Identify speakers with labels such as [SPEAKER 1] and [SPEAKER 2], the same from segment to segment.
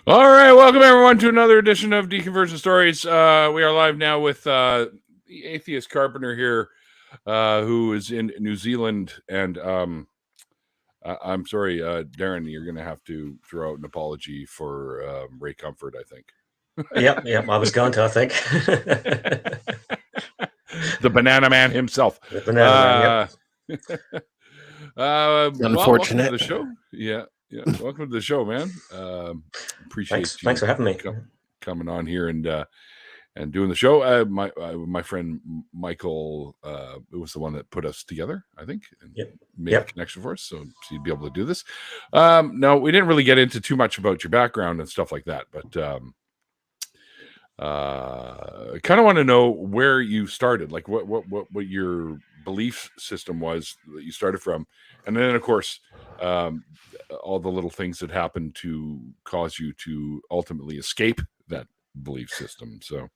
[SPEAKER 1] All right, welcome everyone to another edition of Deconversion Stories. We are live now with the Atheist Carpenter here, who is in New Zealand. And I'm sorry, Darren, you're going to have to throw out an apology for Ray Comfort, I think.
[SPEAKER 2] Yep, I was going to, I think.
[SPEAKER 1] The Banana Man himself.
[SPEAKER 2] The Banana Man,
[SPEAKER 1] yep.
[SPEAKER 3] Unfortunate.
[SPEAKER 1] Welcome to the show. Yeah, welcome to the show, man. Appreciate
[SPEAKER 2] thanks for having me.
[SPEAKER 1] Coming on here and doing the show. My friend Michael was the one that put us together, I think, and made a connection for us, so you'd be able to do this. No, we didn't really get into too much about your background and stuff like that, but I kind of want to know where you started, like what your belief system was that you started from, and then of course all the little things that happened to cause you to ultimately escape that belief system. So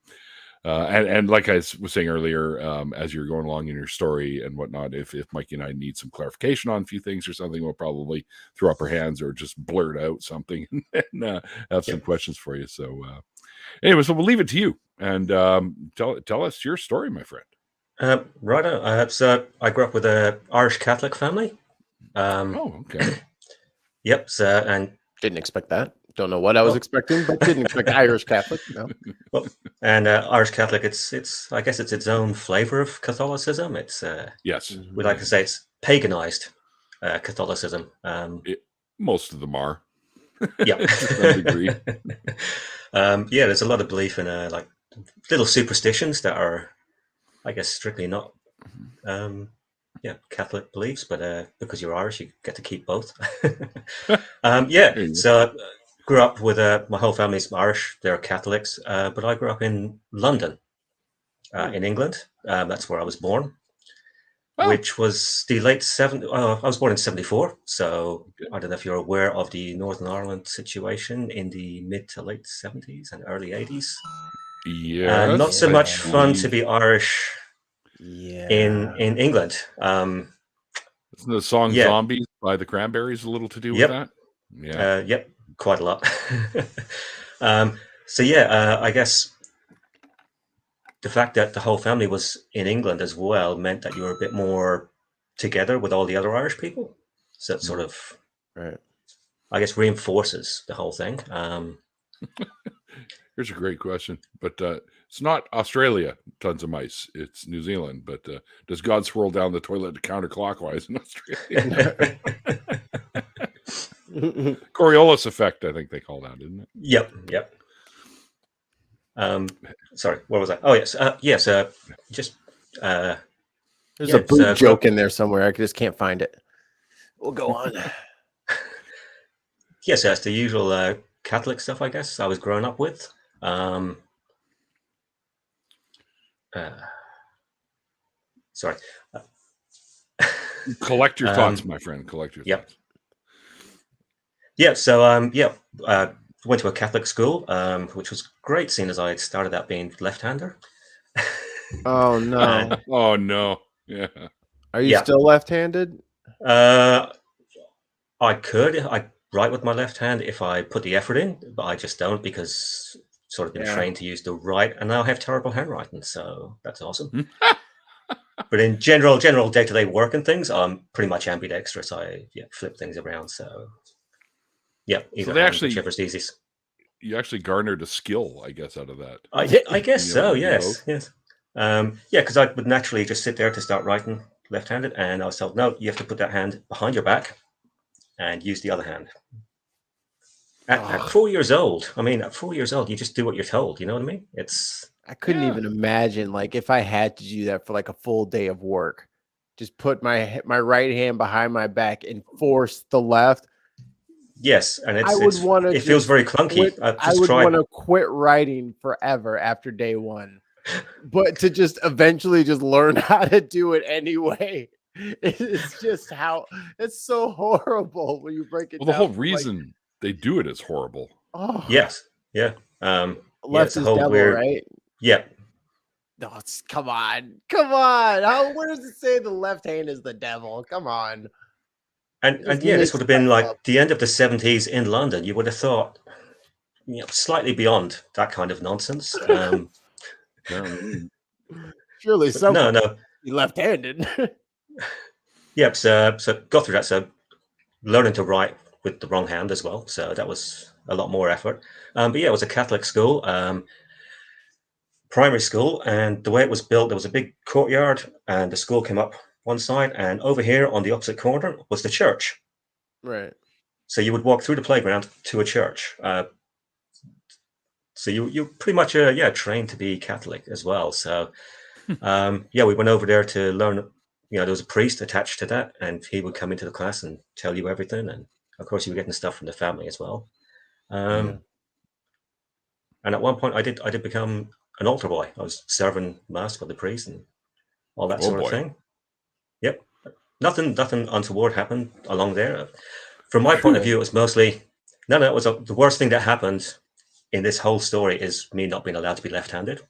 [SPEAKER 1] and like I was saying earlier, as you're going along in your story and whatnot, if Mikey and I need some clarification on a few things or something, we'll probably throw up our hands or just blurt out something and have some questions for you. So anyway, so we'll leave it to you and tell us your story, my friend.
[SPEAKER 2] Right. So I grew up with an Irish Catholic family.
[SPEAKER 1] Okay.
[SPEAKER 2] Yep. So and
[SPEAKER 3] didn't expect that. Don't know what I was expecting, but didn't expect Irish Catholic. No.
[SPEAKER 2] Well, and Irish Catholic, it's I guess it's its own flavor of Catholicism. It's
[SPEAKER 1] yes,
[SPEAKER 2] we like to say it's paganized Catholicism.
[SPEAKER 1] Most of them are.
[SPEAKER 2] Yeah.
[SPEAKER 1] To some degree.
[SPEAKER 2] There's a lot of belief in like little superstitions that are, I guess, strictly not Catholic beliefs, but because you're Irish, you get to keep both. So grew up with my whole family's Irish. They're Catholics, but I grew up in London, in England. That's where I was born, which was the late 70s. I was born in 74, so I don't know if you're aware of the Northern Ireland situation in the mid to late 70s and early 80s.
[SPEAKER 1] Yeah,
[SPEAKER 2] not so much fun to be Irish. In England.
[SPEAKER 1] Isn't the song Zombies by the Cranberries a little to do with that?
[SPEAKER 2] Yeah. Quite a lot. I guess the fact that the whole family was in England as well meant that you were a bit more together with all the other Irish people. So it sort of,
[SPEAKER 3] right,
[SPEAKER 2] I guess, reinforces the whole thing.
[SPEAKER 1] Here's a great question, but it's not Australia, tons of mice. It's New Zealand, but does God swirl down the toilet counterclockwise in Australia? Coriolis effect, I think they call that, isn't it?
[SPEAKER 2] Yep. Sorry, what was that? Oh, yes.
[SPEAKER 3] There's a boob joke in there somewhere. I just can't find it. We'll go on.
[SPEAKER 2] Yes, that's the usual Catholic stuff, I guess, I was growing up with. Sorry.
[SPEAKER 1] Collect your thoughts, my friend. Collect your thoughts.
[SPEAKER 2] Yeah. So went to a Catholic school, which was great, seeing as I had started out being left-hander.
[SPEAKER 3] Oh no!
[SPEAKER 1] Oh no! Yeah.
[SPEAKER 3] Are you still left-handed?
[SPEAKER 2] I write with my left hand if I put the effort in, but I just don't because sort of been trained to use the right, and now I have terrible handwriting, so that's awesome. But in general day-to-day work and things, I'm pretty much ambidextrous. I flip things around, so either whichever's easiest.
[SPEAKER 1] You actually garnered a skill, I guess, out of that.
[SPEAKER 2] I guess so. Yes. Because I would naturally just sit there to start writing left-handed, and I was told, no, you have to put that hand behind your back and use the other hand. At 4 years old, you just do what you're told. You know what I mean?
[SPEAKER 3] I couldn't even imagine, like, if I had to do that for like a full day of work, just put my right hand behind my back and force the left.
[SPEAKER 2] Yes, and it feels very clunky.
[SPEAKER 3] I would want to quit writing forever after day one, but to just eventually just learn how to do it anyway. It's just it's so horrible when you break it down.
[SPEAKER 1] The whole reason they do it is horrible.
[SPEAKER 3] Oh
[SPEAKER 2] yes, yeah.
[SPEAKER 3] Left is devil, right?
[SPEAKER 2] Yeah.
[SPEAKER 3] No, come on. Where does it say the left hand is the devil? Come on.
[SPEAKER 2] And this would have been like the end of the 70s in London. You would have thought slightly beyond that kind of nonsense.
[SPEAKER 1] Apparently.
[SPEAKER 3] Surely
[SPEAKER 2] But
[SPEAKER 3] someone
[SPEAKER 2] no.
[SPEAKER 3] be left-handed.
[SPEAKER 2] Yep. So got through that. So learning to write with the wrong hand as well. So that was a lot more effort. But yeah, it was a Catholic school, primary school, and the way it was built, there was a big courtyard, and the school came up one side, and over here on the opposite corner was the church.
[SPEAKER 3] Right.
[SPEAKER 2] So you would walk through the playground to a church. So you're pretty much trained to be Catholic as well. So we went over there to learn. There was a priest attached to that, and he would come into the class and tell you everything. And of course, you were getting stuff from the family as well. And at one point, I did become an altar boy. I was serving mass with the priest and all that sort of thing. Yep, nothing untoward happened along there. From my point of view, it was mostly it was the worst thing that happened in this whole story is me not being allowed to be left-handed,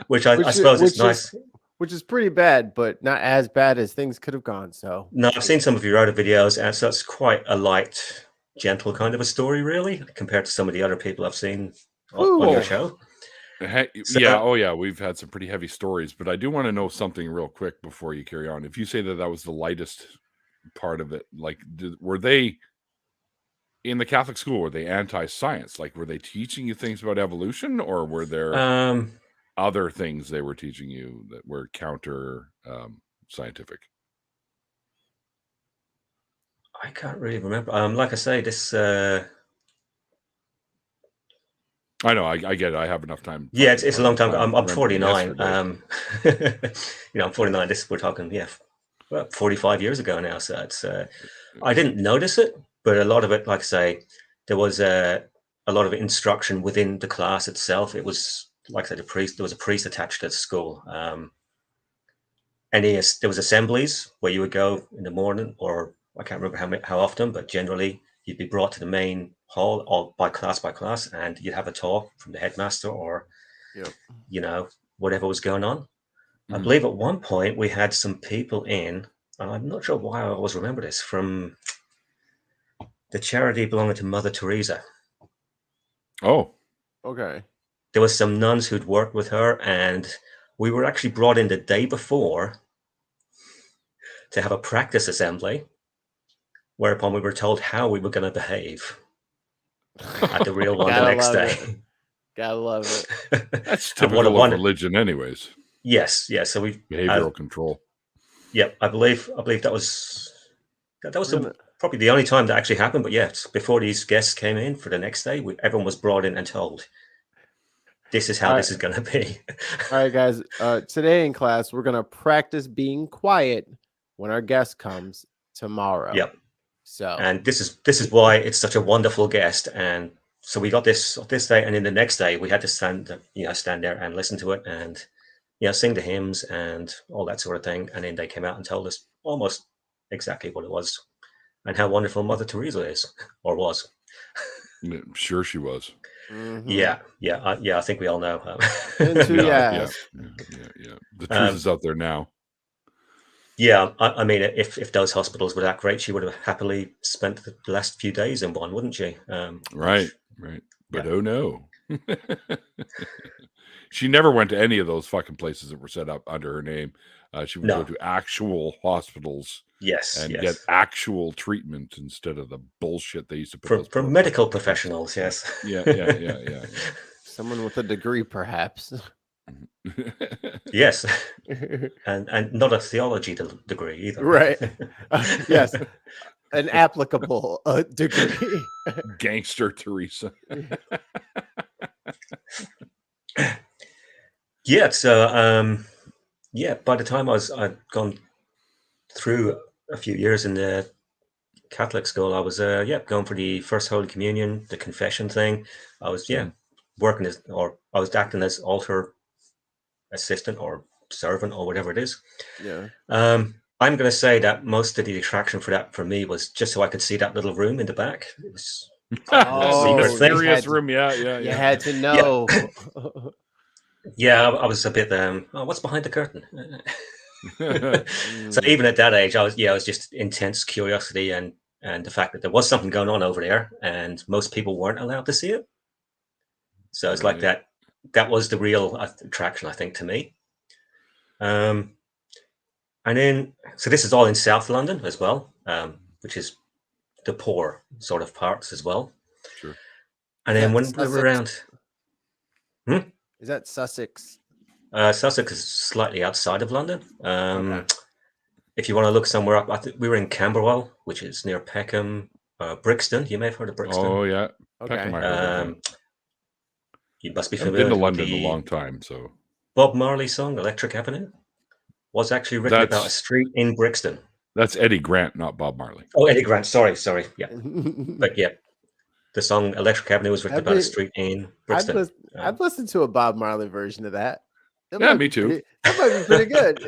[SPEAKER 2] which I suppose is nice.
[SPEAKER 3] Which is pretty bad, but not as bad as things could have gone. So
[SPEAKER 2] no, I've seen some of your other videos, and so it's quite a light, gentle kind of a story, really, compared to some of the other people I've seen on your show.
[SPEAKER 1] We've had some pretty heavy stories, but I do want to know something real quick before you carry on. If you say that was the lightest part of it, like, were they in the Catholic school? Were they anti-science? Like, were they teaching you things about evolution, or were there other things they were teaching you that were counter scientific?
[SPEAKER 2] I can't really remember. Like I say, this.
[SPEAKER 1] I know. I get it. I have enough time.
[SPEAKER 2] Yeah, it's a long time. I'm 49. I'm 49. We're talking. Well, 45 years ago now. So it's. I didn't notice it, but a lot of it, like I say, there was a lot of instruction within the class itself. It was, like I said, there was a priest attached to the school. There was assemblies where you would go in the morning, or I can't remember how often, but generally you'd be brought to the main hall all by class, and you'd have a talk from the headmaster or, whatever was going on. Mm-hmm. I believe at one point we had some people in, and I'm not sure why I always remember this, from the charity belonging to Mother Teresa.
[SPEAKER 1] Oh,
[SPEAKER 3] okay.
[SPEAKER 2] There was some nuns who'd worked with her, and we were actually brought in the day before to have a practice assembly, whereupon we were told how we were going to behave at the real one the next day.
[SPEAKER 3] Gotta love it.
[SPEAKER 1] That's typical of religion anyways.
[SPEAKER 2] Yes. So we
[SPEAKER 1] behavioral control.
[SPEAKER 2] Yep. I believe that was probably the only time that actually happened. But yes, before these guests came in for the next day, everyone was brought in and told, this is how this is going to be.
[SPEAKER 3] All right, guys. Today in class, we're going to practice being quiet when our guest comes tomorrow.
[SPEAKER 2] Yep.
[SPEAKER 3] So,
[SPEAKER 2] and this is why it's such a wonderful guest. And so we got this day, and then the next day we had to stand there and listen to it, and sing the hymns and all that sort of thing. And then they came out and told us almost exactly what it was and how wonderful Mother Teresa is, or was.
[SPEAKER 1] I'm sure she was.
[SPEAKER 3] Mm-hmm.
[SPEAKER 2] I think we all know.
[SPEAKER 1] The truth is out there now.
[SPEAKER 2] Yeah, I mean, if those hospitals were that great, she would have happily spent the last few days in one, wouldn't she?
[SPEAKER 1] Right. But oh no. She never went to any of those fucking places that were set up under her name. She would go to actual hospitals.
[SPEAKER 2] Yes.
[SPEAKER 1] Get actual treatment instead of the bullshit they used to put
[SPEAKER 2] from medical professionals. Yes.
[SPEAKER 1] Yeah.
[SPEAKER 3] Someone with a degree, perhaps.
[SPEAKER 2] Yes, and not a theology degree either.
[SPEAKER 3] Right. Yes, an applicable degree.
[SPEAKER 1] Gangster Teresa.
[SPEAKER 2] Yeah. So by the time I'd gone through a few years in the Catholic school, I was going for the First Holy Communion, the confession thing. I was working I was acting as altar assistant or servant or whatever it is.
[SPEAKER 3] Yeah.
[SPEAKER 2] I'm going to say that most of the attraction for that for me was just so I could see that little room in the back. It was
[SPEAKER 1] serious room. Yeah.
[SPEAKER 3] You had to know.
[SPEAKER 2] Yeah, I was a bit. What's behind the curtain? So even at that age, I was just intense curiosity, and and the fact that there was something going on over there, and most people weren't allowed to see it. So it's like
[SPEAKER 1] Right.
[SPEAKER 2] that was the real attraction, I think, to me. And then, so this is all in South London as well, which is the poor sort of parts as well.
[SPEAKER 1] Sure.
[SPEAKER 2] And
[SPEAKER 3] Is
[SPEAKER 2] then
[SPEAKER 3] that
[SPEAKER 2] when we were around,
[SPEAKER 3] Is that Sussex?
[SPEAKER 2] Sussex is slightly outside of London.
[SPEAKER 3] Okay.
[SPEAKER 2] If you want to look somewhere up, I think we were in Camberwell, which is near Peckham, Brixton. You may have heard of Brixton.
[SPEAKER 1] Oh yeah.
[SPEAKER 3] Okay.
[SPEAKER 1] Peckham, I heard of, yeah.
[SPEAKER 2] You must be
[SPEAKER 1] I haven't
[SPEAKER 2] familiar
[SPEAKER 1] been to
[SPEAKER 2] with
[SPEAKER 1] London in a
[SPEAKER 2] the
[SPEAKER 1] long time, so
[SPEAKER 2] Bob Marley song "Electric Avenue" was actually written about a
[SPEAKER 1] That's-
[SPEAKER 2] street in Brixton.
[SPEAKER 1] that's Eddie Grant, not Bob Marley.
[SPEAKER 2] Oh, Eddie Grant. Sorry. Yeah, but yeah, the song "Electric Avenue" was written about a street in Brixton.
[SPEAKER 3] I've listened to a Bob Marley version of that. That
[SPEAKER 1] Yeah,
[SPEAKER 3] might
[SPEAKER 1] me
[SPEAKER 3] be
[SPEAKER 1] too.
[SPEAKER 3] that might be pretty good.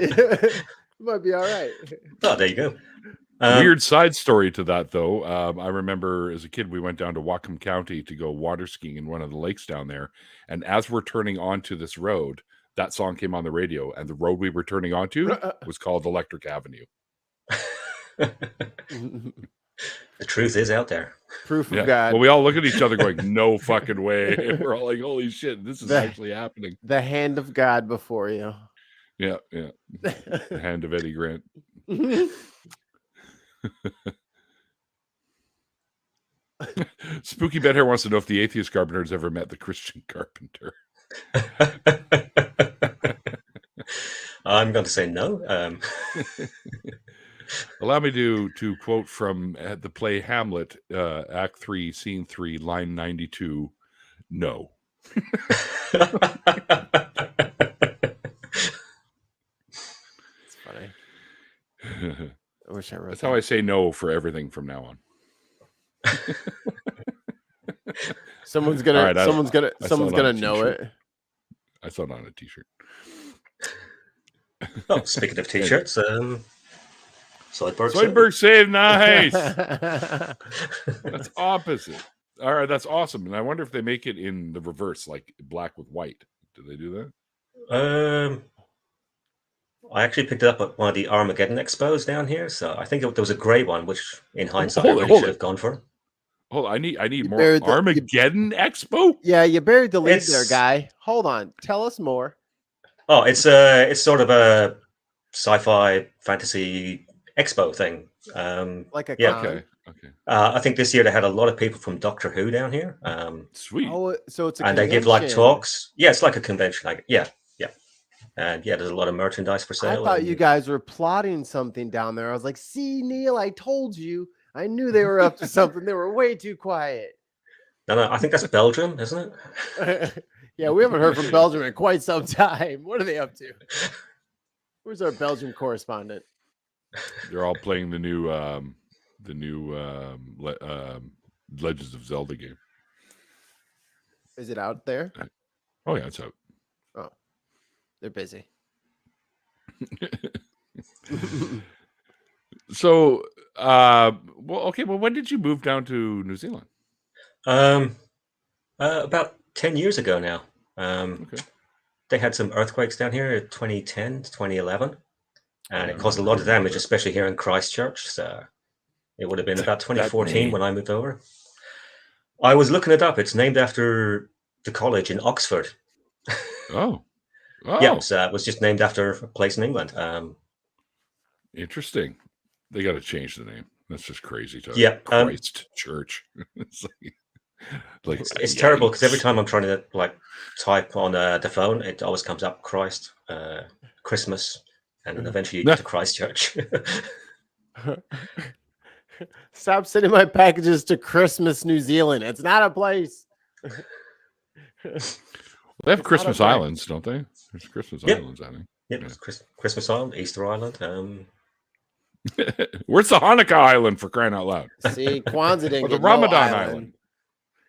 [SPEAKER 3] It might be all right.
[SPEAKER 2] Oh, there you go.
[SPEAKER 1] Weird side story to that, though. I remember as a kid, we went down to Whatcom County to go water skiing in one of the lakes down there. And as we're turning onto this road, that song came on the radio. And the road we were turning onto was called Electric Avenue.
[SPEAKER 2] The truth is out there.
[SPEAKER 3] Proof of
[SPEAKER 1] Yeah.
[SPEAKER 3] God.
[SPEAKER 1] Well, we all look at each other going, no fucking way. And we're all like, holy shit, this is actually happening.
[SPEAKER 3] The hand of God before you.
[SPEAKER 1] Yeah. The hand of Eddie Grant. Spooky Bed Hair wants to know if the Atheist Carpenter has ever met the Christian Carpenter.
[SPEAKER 2] I'm going to say no.
[SPEAKER 1] Allow me to quote from the play Hamlet, Act 3, Scene 3, line 92. No.
[SPEAKER 3] It's funny. I wish I wrote
[SPEAKER 1] That's how I say no for everything from now on.
[SPEAKER 3] Someone's gonna
[SPEAKER 1] All right,
[SPEAKER 3] someone's gonna
[SPEAKER 1] I
[SPEAKER 3] someone's
[SPEAKER 1] saw it
[SPEAKER 3] gonna
[SPEAKER 1] on a
[SPEAKER 3] know
[SPEAKER 1] t-shirt.
[SPEAKER 3] it.
[SPEAKER 1] I saw it on a t-shirt.
[SPEAKER 2] Oh, speaking of t-shirts, Zoidberg.
[SPEAKER 1] Zoidberg save, nice. That's opposite. All right, that's awesome. And I wonder if they make it in the reverse, like black with white. Do they do that?
[SPEAKER 2] I actually picked it up at one of the Armageddon expos down here, so I think there was a grey one, which in hindsight I really should have gone for.
[SPEAKER 1] Hold on, I need more
[SPEAKER 3] buried
[SPEAKER 1] Armageddon Expo.
[SPEAKER 3] Yeah, you buried the lead there,
[SPEAKER 2] It's-
[SPEAKER 3] guy. Hold on, tell us more.
[SPEAKER 2] Oh, it's sort of a sci-fi fantasy expo thing.
[SPEAKER 3] Like a
[SPEAKER 2] Yeah.
[SPEAKER 3] con.
[SPEAKER 1] Okay.
[SPEAKER 2] I think this year they had a lot of people from Doctor Who down here.
[SPEAKER 1] Sweet.
[SPEAKER 3] Oh, so it's a
[SPEAKER 2] And they give like
[SPEAKER 3] convention.
[SPEAKER 2] talks. Yeah, it's like a convention. Yeah. And yeah, there's a lot of merchandise for
[SPEAKER 3] I
[SPEAKER 2] sale.
[SPEAKER 3] thought
[SPEAKER 2] and-
[SPEAKER 3] you guys were plotting something down there. I was like, see, Neil, I told you. I knew they were up to something. They were way too quiet.
[SPEAKER 2] No, I think that's Belgium, isn't it?
[SPEAKER 3] Yeah, we haven't heard from Belgium in quite some time. What are they up to? Where's our Belgium correspondent?
[SPEAKER 1] They're all playing the new Legends of Zelda game.
[SPEAKER 3] Is it out there?
[SPEAKER 1] Oh yeah, it's out.
[SPEAKER 3] Oh, they're busy.
[SPEAKER 1] So, well, when did you move down to New Zealand?
[SPEAKER 2] About 10 years ago now.
[SPEAKER 1] Okay.
[SPEAKER 2] They had some earthquakes down here in 2010 to 2011, and
[SPEAKER 1] Yeah,
[SPEAKER 2] it caused a
[SPEAKER 1] I
[SPEAKER 2] lot of
[SPEAKER 1] remember
[SPEAKER 2] damage,
[SPEAKER 1] that.
[SPEAKER 2] especially here in Christchurch. So it would have been about 2014
[SPEAKER 1] name.
[SPEAKER 2] when I moved over. I was looking it up. It's named after the college in Oxford.
[SPEAKER 1] Oh,
[SPEAKER 2] Yeah, so it was just named after a place in England.
[SPEAKER 1] Interesting. They got to change the name. That's just crazy.
[SPEAKER 2] Yeah,
[SPEAKER 1] Christ Church. It's like
[SPEAKER 2] It's terrible because every time I'm trying to like type on the phone, it always comes up Christ, Christmas, and then eventually you get to Christchurch.
[SPEAKER 3] Stop sending my packages to Christmas, New Zealand. It's not a place.
[SPEAKER 1] They have Christmas
[SPEAKER 3] place.
[SPEAKER 1] Islands, don't they? There's Christmas
[SPEAKER 2] Yep.
[SPEAKER 1] Islands, I think.
[SPEAKER 2] Yep, Christmas Island, Easter Island.
[SPEAKER 1] Where's the Hanukkah Island, for crying out loud?
[SPEAKER 3] See, Kwanzaa didn't
[SPEAKER 1] Or the
[SPEAKER 3] get no
[SPEAKER 1] Ramadan
[SPEAKER 3] island.
[SPEAKER 1] Island.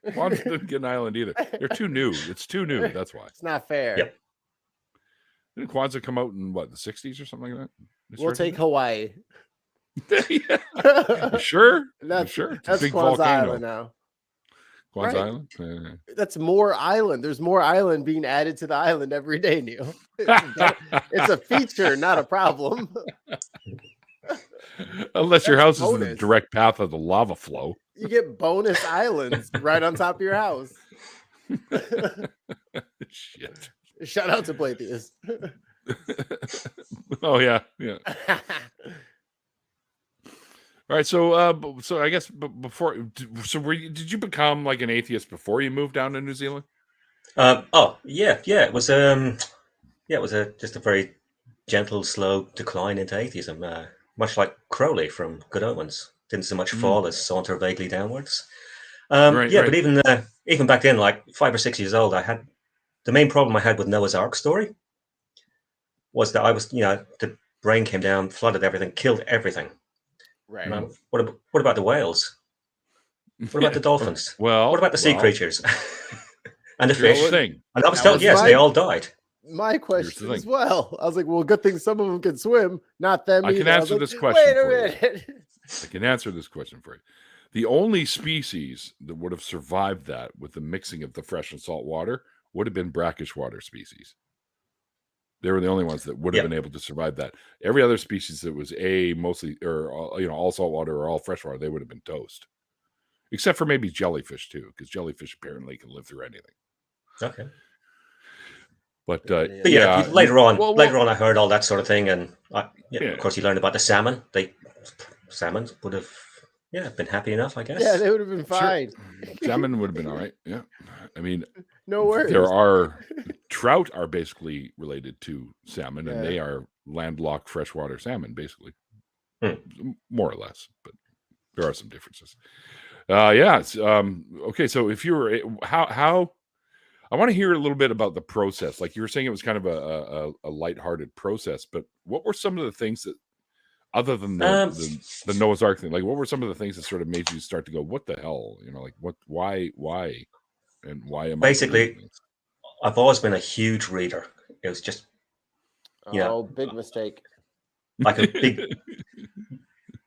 [SPEAKER 1] Kwanzaa didn't get an island either. They're too new. It's too new. That's why.
[SPEAKER 3] It's not fair.
[SPEAKER 2] Yep.
[SPEAKER 1] Didn't Kwanzaa come out in what, the 60s or something like that? It
[SPEAKER 3] We'll take Hawaii.
[SPEAKER 1] started? Yeah. You sure? You
[SPEAKER 3] That's
[SPEAKER 1] sure? It's a
[SPEAKER 3] that's
[SPEAKER 1] big
[SPEAKER 3] Kwanzaa
[SPEAKER 1] volcano.
[SPEAKER 3] Island now.
[SPEAKER 1] Kwanzaa
[SPEAKER 3] Right.
[SPEAKER 1] Island? Yeah.
[SPEAKER 3] That's more island. There's more island being added to the island every day, Neil. It's a feature, not a problem.
[SPEAKER 1] Unless your
[SPEAKER 3] That's
[SPEAKER 1] house is in the
[SPEAKER 3] bonus.
[SPEAKER 1] direct path of the lava flow.
[SPEAKER 3] You get bonus islands right on top of your house.
[SPEAKER 1] Shit.
[SPEAKER 3] Shout out to Atheist.
[SPEAKER 1] Oh yeah. All right, so I guess before, so did you become like an atheist before you moved down to New Zealand?
[SPEAKER 2] It was just a very gentle, slow decline into atheism, much like Crowley from Good Omens. Didn't so much fall as saunter vaguely downwards.
[SPEAKER 1] Right.
[SPEAKER 2] But even back then, like 5 or 6 years old, the main problem I had with Noah's Ark story was that I was, the rain came down, flooded everything, killed everything.
[SPEAKER 3] Right.
[SPEAKER 2] What about the whales? What about the dolphins?
[SPEAKER 1] Well,
[SPEAKER 2] what about the sea creatures? And the fish?
[SPEAKER 1] Thing.
[SPEAKER 2] And I was told, yes, they all died.
[SPEAKER 3] My question as well. I was like, well, good thing some of them can swim, not them.
[SPEAKER 1] I can answer this question.
[SPEAKER 3] Wait a minute.
[SPEAKER 1] I can answer this question for you. The only species that would have survived that with the mixing of the fresh and salt water would have been brackish water species. They were the only ones that would have been able to survive that. Every other species that was mostly or all salt water or all fresh water, they would have been toast. Except for maybe jellyfish too, because jellyfish apparently can live through anything.
[SPEAKER 2] Okay.
[SPEAKER 1] But
[SPEAKER 2] later on, I heard all that sort of thing, and of course, you learned about the salmon. Salmon would have, been happy enough, I guess.
[SPEAKER 3] Yeah, they would have been fine.
[SPEAKER 1] Sure. Salmon would have been all right. Yeah, I mean,
[SPEAKER 3] no worries.
[SPEAKER 1] Trout are basically related to salmon, and they are landlocked freshwater salmon, basically, more or less. But there are some differences. Okay. So if you were how. I want to hear a little bit about the process. Like you were saying, it was kind of a lighthearted process. But what were some of the things that, other than the Noah's Ark thing, like what were some of the things that sort of made you start to go, "What the hell?" Like why, and why am
[SPEAKER 2] basically? I've always been a huge reader. It was just,
[SPEAKER 3] big mistake.
[SPEAKER 2] Like a big.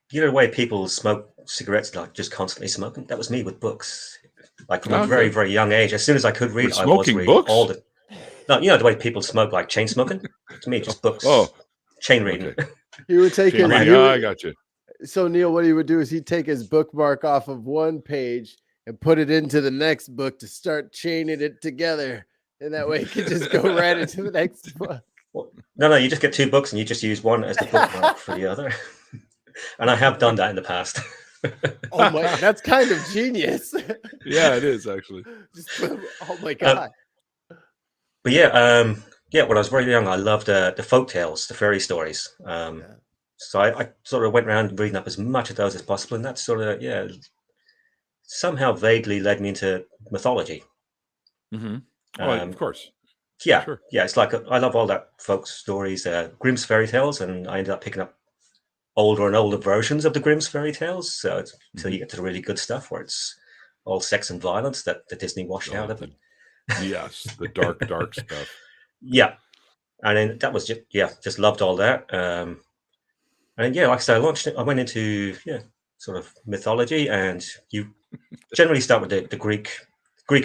[SPEAKER 2] The way people smoke cigarettes, like just constantly smoking. That was me with books. Like from a very, very young age, as soon as I could read, I was reading
[SPEAKER 1] books?
[SPEAKER 2] all the. No, the way people smoke, like chain smoking. To me, just books. Chain reading.
[SPEAKER 1] Okay.
[SPEAKER 3] He would take his.
[SPEAKER 1] I got you.
[SPEAKER 3] So Neil, what he would do is he'd take his bookmark off of one page and put it into the next book to start chaining it together, and that way he could just go right into the next book.
[SPEAKER 2] Well, no, you just get 2 books and you just use one as the bookmark for the other. And I have done that in the past.
[SPEAKER 3] Oh my, that's kind of genius.
[SPEAKER 1] Yeah, it is actually.
[SPEAKER 3] Oh my god.
[SPEAKER 2] But when I was very young, I loved the folk tales, the fairy stories. So I sort of went around reading up as much of those as possible, and that sort of somehow vaguely led me into mythology.
[SPEAKER 1] Mm-hmm. Of course.
[SPEAKER 2] Yeah, sure. Yeah. It's like I love all that folk stories, Grimm's fairy tales, and I ended up picking up older and older versions of the Grimm's fairy tales. So until you get to the really good stuff where it's all sex and violence that the Disney washed out of it.
[SPEAKER 1] Yes, the dark stuff.
[SPEAKER 2] Yeah, and then that was just loved all that. And like I said, I went into sort of mythology, and you generally start with the Greek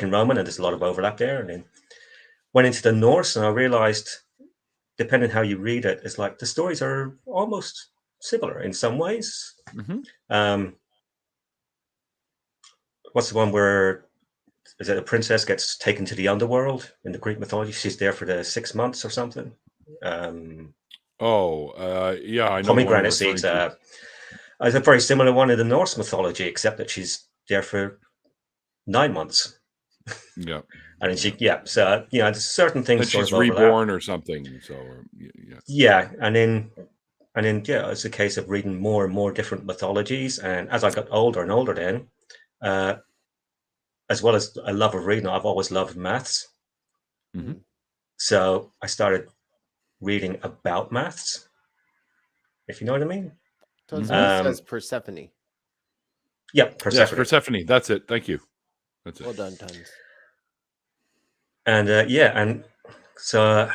[SPEAKER 2] and Roman, and there's a lot of overlap there, and then went into the Norse, and I realized, depending how you read it, it's like the stories are almost similar in some ways.
[SPEAKER 1] Mm-hmm.
[SPEAKER 2] What's the one where is it a princess gets taken to the underworld in the Greek mythology? She's there for the 6 months or something.
[SPEAKER 1] I know.
[SPEAKER 2] Pomegranate seeds. It's a very similar one in the Norse mythology, except that she's there for 9 months.
[SPEAKER 1] Yeah.
[SPEAKER 2] And then there's certain things.
[SPEAKER 1] And she's
[SPEAKER 2] sort of
[SPEAKER 1] reborn or something. So
[SPEAKER 2] and then it's a case of reading more and more different mythologies. And as I got older and older, then, as well as a love of reading, I've always loved maths.
[SPEAKER 1] Mm-hmm.
[SPEAKER 2] So I started reading about maths, if you know what I mean.
[SPEAKER 3] Tons says Persephone.
[SPEAKER 2] Yeah, Persephone.
[SPEAKER 1] Yes, Persephone. That's it. Thank you. That's it.
[SPEAKER 3] Well done, Tons.
[SPEAKER 2] And and so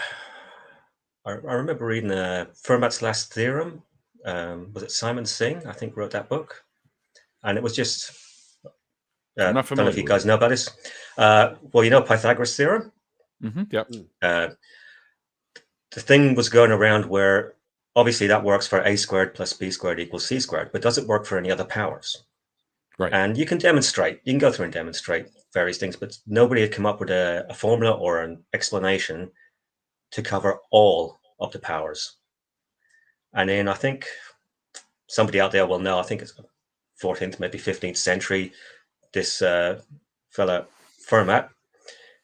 [SPEAKER 2] I remember reading Fermat's Last Theorem. Was it Simon Singh? I think wrote that book, and it was just.
[SPEAKER 1] I'm not
[SPEAKER 2] familiar. I don't know if you guys know about this. Pythagoras' theorem.
[SPEAKER 1] Mm-hmm. Yep.
[SPEAKER 2] The thing was going around where obviously that works for a squared plus b squared equals c squared, but does it work for any other powers?
[SPEAKER 1] Right.
[SPEAKER 2] And you can demonstrate, you can go through and demonstrate various things, but nobody had come up with a formula or an explanation to cover all of the powers. And then I think somebody out there will know, I think it's 14th, maybe 15th century, this fella Fermat,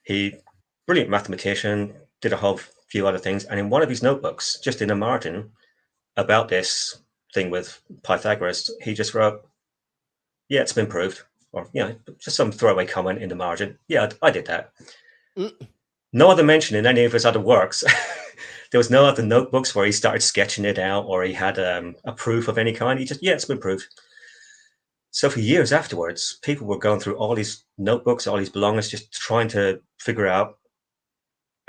[SPEAKER 2] he, brilliant mathematician, did a whole few other things. And in one of his notebooks, just in a margin about this thing with Pythagoras, he just wrote, yeah, it's been proved. Or, just some throwaway comment in the margin. Yeah, I did that. No other mention in any of his other works. There was no other notebooks where he started sketching it out or he had a proof of any kind. He just, yeah, it's been proved. So for years afterwards, people were going through all these notebooks, all these belongings, just trying to figure out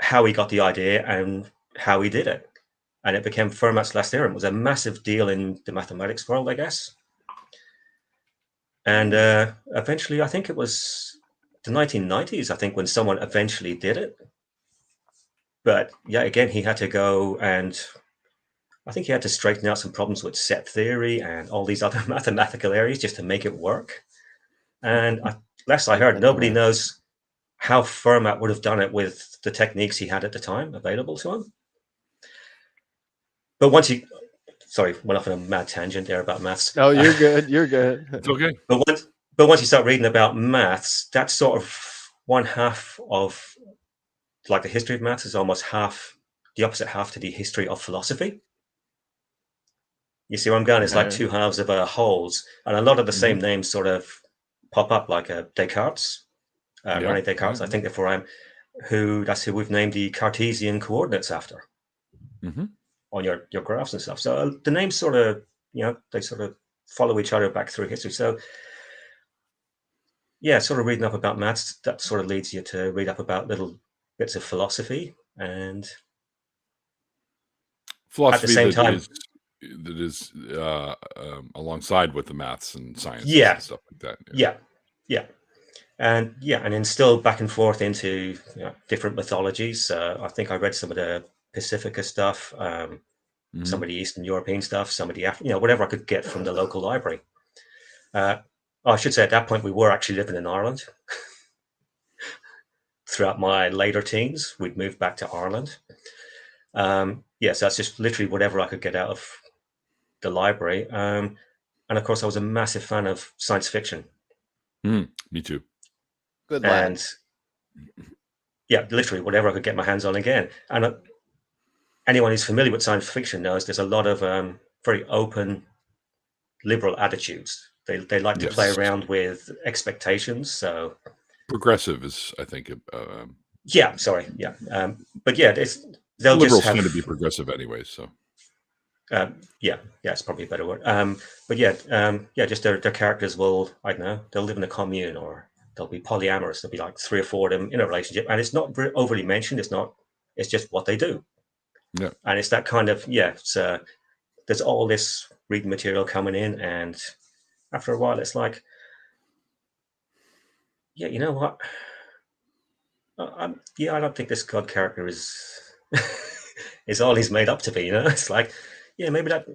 [SPEAKER 2] how he got the idea and how he did it. And it became Fermat's last theorem. It was a massive deal in the mathematics world, I guess. And eventually, I think it was the 1990s, I think, when someone eventually did it. But yeah, again, he had to go and I think he had to straighten out some problems with set theory and all these other mathematical areas just to make it work. And last I heard, nobody knows how Fermat would have done it with the techniques he had at the time available to him. But once he, sorry, went off on a mad tangent there about maths.
[SPEAKER 3] No, you're good. You're good.
[SPEAKER 1] It's okay.
[SPEAKER 2] But once you start reading about maths, that's sort of one half of, like, the history of maths is almost half, the opposite half to the history of philosophy. You see where I'm going? It's like two halves of wholes, and a lot of the same names sort of pop up, like Descartes, René Descartes, I think therefore that's who we've named the Cartesian coordinates after on your graphs and stuff. So the names sort of, they sort of follow each other back through history. So yeah, sort of reading up about maths, that sort of leads you to read up about little bits of philosophy and
[SPEAKER 1] philosophy
[SPEAKER 2] at the same time
[SPEAKER 1] that is alongside with the maths and science and stuff like that.
[SPEAKER 2] Yeah. And then still back and forth into different mythologies. I think I read some of the Pacifica stuff, some of the Eastern European stuff, some of the whatever I could get from the local library. I should say at that point we were actually living in Ireland. Throughout my later teens, we'd moved back to Ireland. So that's just literally whatever I could get out of the library. And of course, I was a massive fan of science fiction.
[SPEAKER 1] Me too.
[SPEAKER 3] Good lad.
[SPEAKER 2] And literally whatever I could get my hands on again. And anyone who's familiar with science fiction knows there's a lot of very open, liberal attitudes. They like to play around with expectations. So
[SPEAKER 1] progressive is, I think.
[SPEAKER 2] But
[SPEAKER 1] liberals
[SPEAKER 2] they'll just have,
[SPEAKER 1] tend to be progressive anyway. So.
[SPEAKER 2] It's probably a better word. Just their characters will, I don't know, they'll live in a commune or they'll be polyamorous. There'll be like 3 or 4 of them in a relationship, and it's not overly mentioned. It's just what they do.
[SPEAKER 1] Yeah.
[SPEAKER 2] And it's that kind of So there's all this reading material coming in, and after a while, it's like, you know what? I don't think this God character is is all he's made up to be. It's like, maybe that.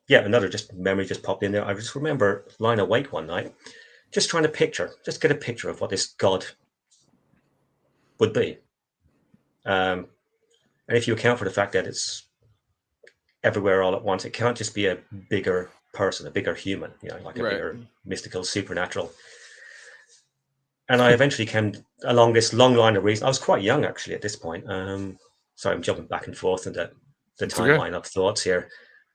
[SPEAKER 2] Another just memory just popped in there. I just remember lying awake one night, just trying to get a picture of what this God would be. And if you account for the fact that it's everywhere all at once, it can't just be a bigger person, a bigger human, like a bigger mystical, supernatural. And I eventually came along this long line of reason. I was quite young actually at this point. Sorry, I'm jumping back and forth into the timeline of thoughts here.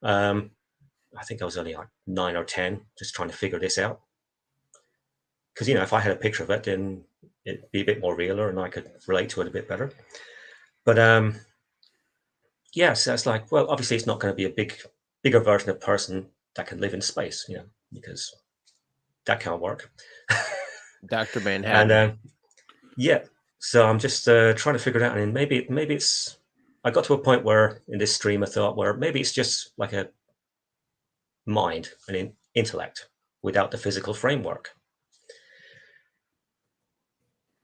[SPEAKER 2] I think I was only like 9 or 10, just trying to figure this out. Because, if I had a picture of it, then it'd be a bit more realer and I could relate to it a bit better. But so it's like, well, obviously it's not going to be a bigger version of person that can live in space, because that can't work.
[SPEAKER 3] Dr. Manhattan.
[SPEAKER 2] And so I'm just trying to figure it out. And maybe it's, I got to a point where in this stream I thought, where maybe it's just like a mind, an intellect without the physical framework.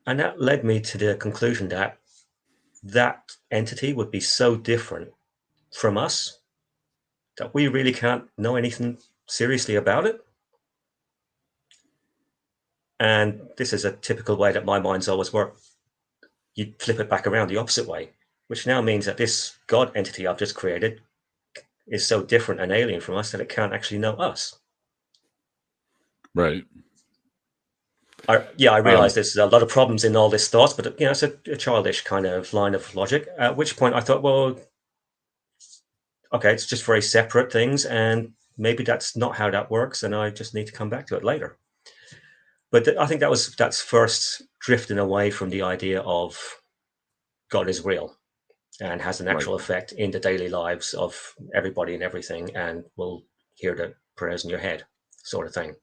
[SPEAKER 2] And that led me to the conclusion that that entity would be so different from us that we really can't know anything seriously about it. And this is a typical way that my mind's always worked. You flip it back around the opposite way, which now means that this God entity I've just created is so different and alien from us that it can't actually know us.
[SPEAKER 1] Right.
[SPEAKER 2] I realize there's a lot of problems in all this thoughts, but it's a childish kind of line of logic. At which point I thought, well, okay, it's just very separate things, and maybe that's not how that works, and I just need to come back to it later. But I think that's first drifting away from the idea of God is real and has an actual effect in the daily lives of everybody and everything, and will hear the prayers in your head, sort of thing.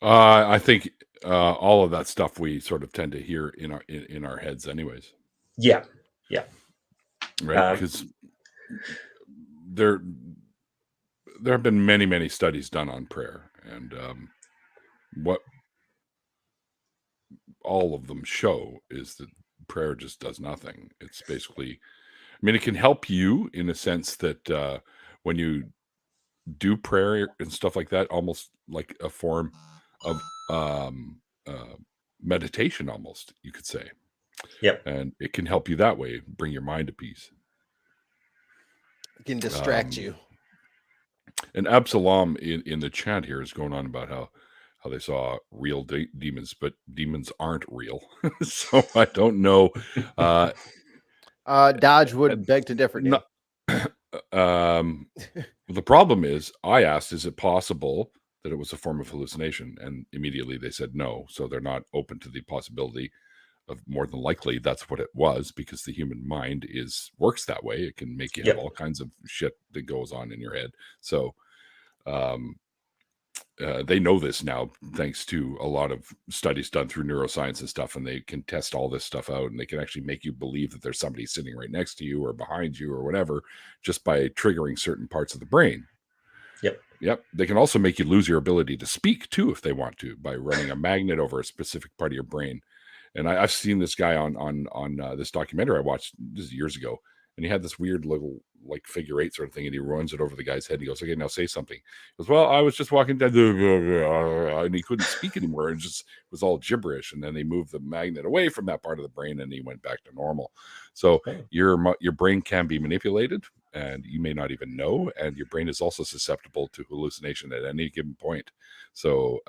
[SPEAKER 1] I think all of that stuff we sort of tend to hear in our heads, anyways.
[SPEAKER 2] Yeah.
[SPEAKER 1] Right, because there have been many studies done on prayer, and what all of them show is that prayer just does nothing. It's basically, I mean, it can help you in a sense that when you do prayer and stuff like that, almost like a form of meditation, almost, you could say.
[SPEAKER 2] Yep.
[SPEAKER 1] And it can help you that way, bring your mind to peace.
[SPEAKER 3] It can distract you.
[SPEAKER 1] And Absalom in the chat here is going on about how they saw real demons, but demons aren't real. So I don't know.
[SPEAKER 3] Dodge would beg to differ.
[SPEAKER 1] The problem is, I asked, is it possible that it was a form of hallucination? And immediately they said no. So they're not open to the possibility of, more than likely that's what it was, because the human mind works that way. It can make you have all kinds of shit that goes on in your head. So they know this now, thanks to a lot of studies done through neuroscience and stuff, and they can test all this stuff out, and they can actually make you believe that there's somebody sitting right next to you or behind you or whatever, just by triggering certain parts of the brain. Yep. They can also make you lose your ability to speak too, if they want to, by running a magnet over a specific part of your brain. And I've seen this guy on this documentary I watched this years ago, and he had this weird little like figure 8 sort of thing, and he runs it over the guy's head. And he goes, "Okay, now say something." He goes, "Well, I was just walking down," and he couldn't speak anymore, and just was all gibberish. And then they moved the magnet away from that part of the brain, and he went back to normal. So your brain can be manipulated, and you may not even know. And your brain is also susceptible to hallucination at any given point. So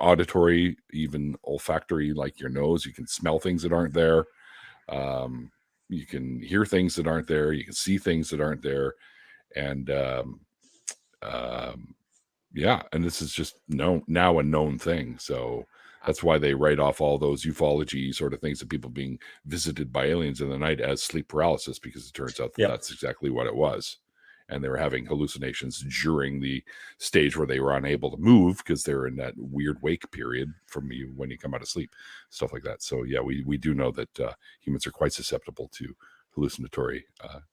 [SPEAKER 1] auditory, even olfactory, like your nose, you can smell things that aren't there. You can hear things that aren't there. You can see things that aren't there. And and this is just now a known thing. So that's why they write off all those ufology sort of things of people being visited by aliens in the night as sleep paralysis, because it turns out that that's exactly what it was. And they were having hallucinations during the stage where they were unable to move, because they're in that weird wake period from you when you come out of sleep, stuff like that. So yeah, we do know that humans are quite susceptible to hallucinatory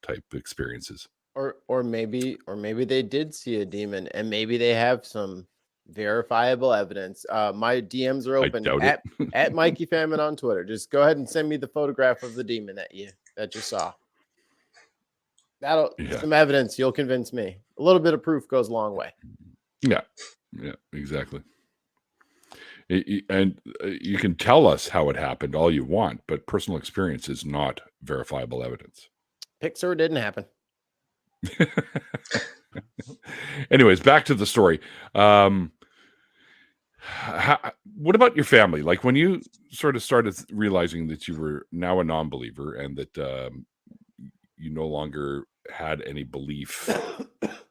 [SPEAKER 1] type experiences.
[SPEAKER 3] Or maybe they did see a demon, and maybe they have some verifiable evidence. My DMs are open at Mikey Famine on Twitter. Just go ahead and send me the photograph of the demon that you saw. Some evidence, you'll convince me. A little bit of proof goes a long way.
[SPEAKER 1] Yeah, exactly. And you can tell us how it happened all you want, but personal experience is not verifiable evidence.
[SPEAKER 3] Pixar didn't happen.
[SPEAKER 1] Anyways, back to the story. What about your family? Like, when you sort of started realizing that you were now a non-believer, and that you no longer had any belief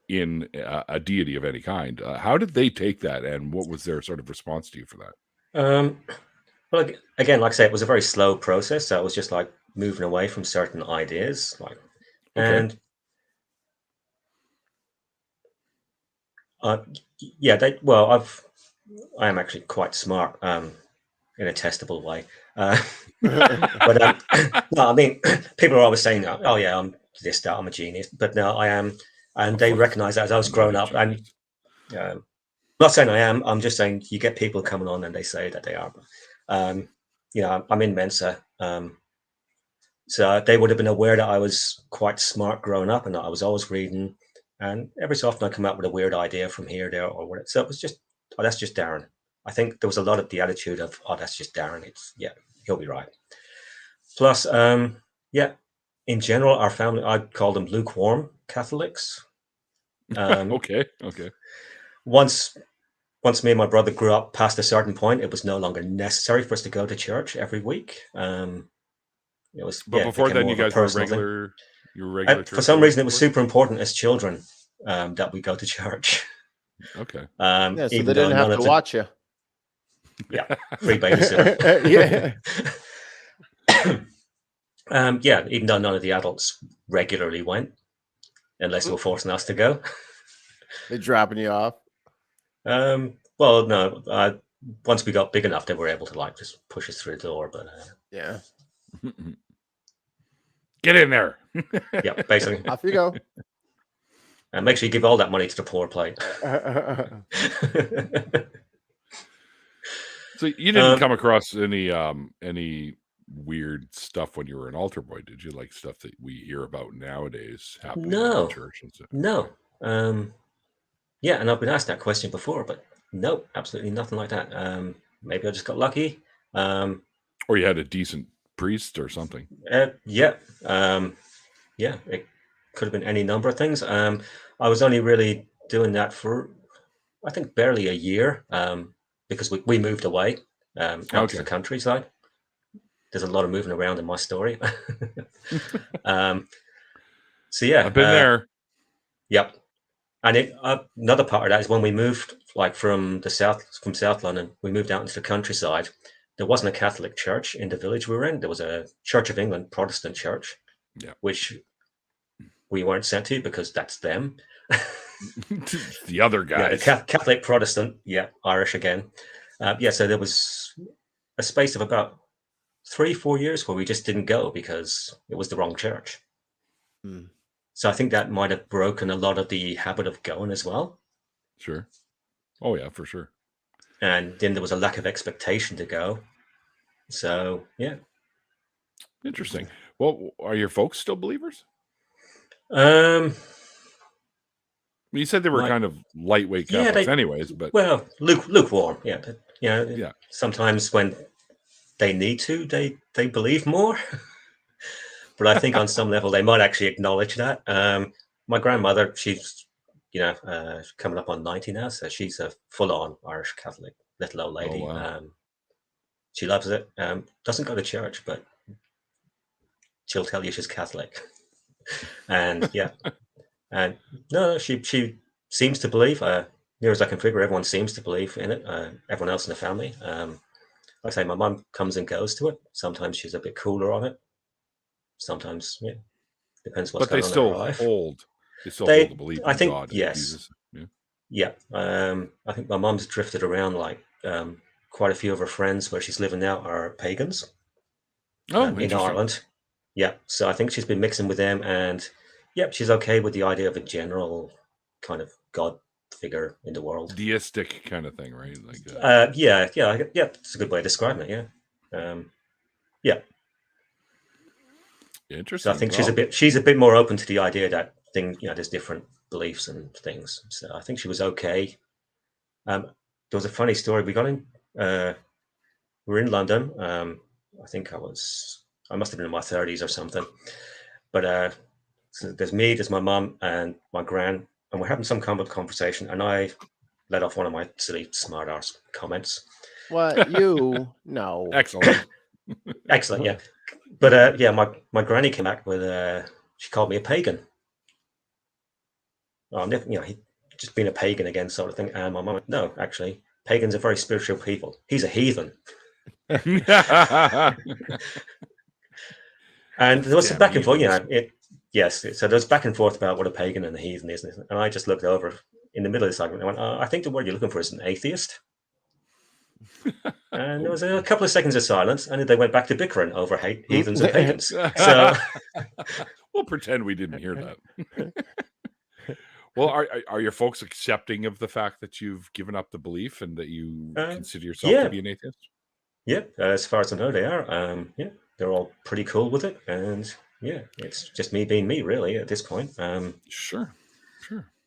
[SPEAKER 1] in a deity of any kind, how did they take that, and what was their sort of response to you for that?
[SPEAKER 2] Well, again, like I say, it was a very slow process. So it was just like moving away from certain ideas, and I am actually quite smart in a testable way. But no, I mean, people are always saying, "Oh yeah, I'm this, that, I'm a genius," but no, I am, and they recognize that as I was growing up. And I'm not saying I am. I'm just saying you get people coming on and they say that they are. You know, I'm in Mensa. So they would have been aware that I was quite smart growing up and that I was always reading. And every so often I come out with a weird idea from here, there, or whatever. So it was just, oh, that's just Darren. I think there was a lot of the attitude of, oh, that's just Darren. Yeah, he'll be right. Plus, yeah, in general, our family, I'd call them lukewarm Catholics.
[SPEAKER 1] Okay.
[SPEAKER 2] Once me and my brother grew up past a certain point, it was no longer necessary for us to go to church every week. It was,
[SPEAKER 1] But
[SPEAKER 2] yeah,
[SPEAKER 1] before
[SPEAKER 2] became
[SPEAKER 1] then,
[SPEAKER 2] more
[SPEAKER 1] you
[SPEAKER 2] of a
[SPEAKER 1] guys were
[SPEAKER 2] personal thing.
[SPEAKER 1] regular. You were regular.
[SPEAKER 2] For some reason, it was super important as children that we go to church.
[SPEAKER 1] Okay.
[SPEAKER 3] Yeah, so
[SPEAKER 2] even
[SPEAKER 3] they
[SPEAKER 2] though
[SPEAKER 3] didn't have
[SPEAKER 2] none
[SPEAKER 3] to
[SPEAKER 2] of the-
[SPEAKER 3] watch you.
[SPEAKER 2] Yeah, free babysitter.
[SPEAKER 3] Yeah.
[SPEAKER 2] Yeah, even though none of the adults regularly went, unless they were forcing us to go.
[SPEAKER 3] They're dropping you off.
[SPEAKER 2] Well, no. Once we got big enough, they were able to like just push us through the door. But
[SPEAKER 3] Yeah.
[SPEAKER 1] Get in there.
[SPEAKER 2] yeah, basically.
[SPEAKER 3] Off you go.
[SPEAKER 2] And make sure you give all that money to the poor plate.
[SPEAKER 1] So you didn't come across any weird stuff when you were an altar boy, did you? Like stuff that we hear about nowadays happening in the church and stuff?
[SPEAKER 2] No. Yeah, and I've been asked that question before, but no, absolutely nothing like that. Maybe I just got lucky.
[SPEAKER 1] Or you had a decent priest or something.
[SPEAKER 2] Yeah. Yeah, it could have been any number of things. I was only really doing that for, I think, barely a year, because we moved away out to the countryside. There's a lot of moving around in my story. So yeah,
[SPEAKER 1] I've been there.
[SPEAKER 2] Yep. And another part of that is when we moved, like from South London, we moved out into the countryside. There wasn't a Catholic church in the village we were in. There was a Church of England Protestant church, which we weren't sent to because that's them.
[SPEAKER 1] The other guys.
[SPEAKER 2] Yeah, Catholic Protestant, yeah, Irish again. So there was a space of about 3-4 years where we just didn't go because it was the wrong church. So I think that might have broken a lot of the habit of going as well.
[SPEAKER 1] Sure. Oh yeah, for sure.
[SPEAKER 2] And then there was a lack of expectation to go. So yeah.
[SPEAKER 1] Interesting. Well, are your folks still believers? You said they were kind of lightweight Catholics anyways, but
[SPEAKER 2] well, lukewarm, yeah. But sometimes when they need to, they believe more. But I think on some level they might actually acknowledge that. My grandmother, she's coming up on 90 now, so she's a full-on Irish Catholic little old lady.
[SPEAKER 1] Oh, wow.
[SPEAKER 2] She loves it. Doesn't go to church, but she'll tell you she's Catholic. And yeah, and no, she seems to believe. Near as I can figure, everyone seems to believe in it. Everyone else in the family. Like I say, my mum comes and goes to it. Sometimes she's a bit cooler on it. Sometimes, yeah, depends what's going on in her life.
[SPEAKER 1] They still hold the belief in God.
[SPEAKER 2] Yes.
[SPEAKER 1] Jesus.
[SPEAKER 2] Yeah. I think my mum's drifted around like quite a few of her friends where she's living now are pagans. In Ireland. Yeah. So I think she's been mixing with them, and she's okay with the idea of a general kind of God figure in the world.
[SPEAKER 1] Deistic kind of thing, right? Like
[SPEAKER 2] yeah, it's a good way of describing it, yeah.
[SPEAKER 1] Interesting.
[SPEAKER 2] So I think she's a bit more open to the idea that there's different beliefs and things. So I think she was okay. There was a funny story. We got in. We're in London. I think I must have been in my 30s or something. But so there's me, there's my mum, and my gran, and we're having some kind of conversation. And I let off one of my silly smart arse comments.
[SPEAKER 3] What you know?
[SPEAKER 1] Excellent.
[SPEAKER 2] Excellent, yeah. But my granny came back with she called me a pagan. Oh, he just being a pagan again, sort of thing. And my mum went, no, actually, pagans are very spiritual people. He's a heathen. And there was some back and forth, so there's back and forth about what a pagan and a heathen is. And I just looked over in the middle of this argument and went, I think the word you're looking for is an atheist. And there was a couple of seconds of silence, and then they went back to bickering over heathens and pagans. So
[SPEAKER 1] we'll pretend we didn't hear that. Well, are your folks accepting of the fact that you've given up the belief and that you consider yourself to be an atheist?
[SPEAKER 2] Yeah, as far as I know, they are. Yeah, they're all pretty cool with it, and yeah, it's just me being me, really, at this point.
[SPEAKER 1] Sure.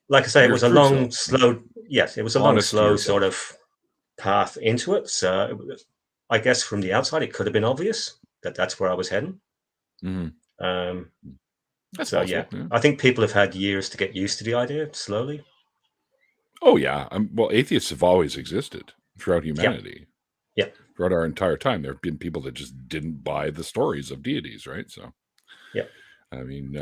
[SPEAKER 2] Like I say, it
[SPEAKER 1] Your
[SPEAKER 2] was a
[SPEAKER 1] true
[SPEAKER 2] long,
[SPEAKER 1] self, right?
[SPEAKER 2] slow. Yes, it was a long,
[SPEAKER 1] Honest to
[SPEAKER 2] slow sort
[SPEAKER 1] yourself.
[SPEAKER 2] of path into it. So, I guess from the outside, it could have been obvious that that's where I was heading.
[SPEAKER 1] Hmm.
[SPEAKER 2] Um,
[SPEAKER 1] That's
[SPEAKER 2] so yeah,
[SPEAKER 1] possible. Yeah.
[SPEAKER 2] I think people have had years to get used to the idea slowly.
[SPEAKER 1] Oh yeah. Well, atheists have always existed throughout
[SPEAKER 2] Yeah,
[SPEAKER 1] humanity.
[SPEAKER 2] yeah,
[SPEAKER 1] Throughout our entire time, there have been people that just didn't buy the stories of deities, right? So,
[SPEAKER 2] yeah.
[SPEAKER 1] I mean,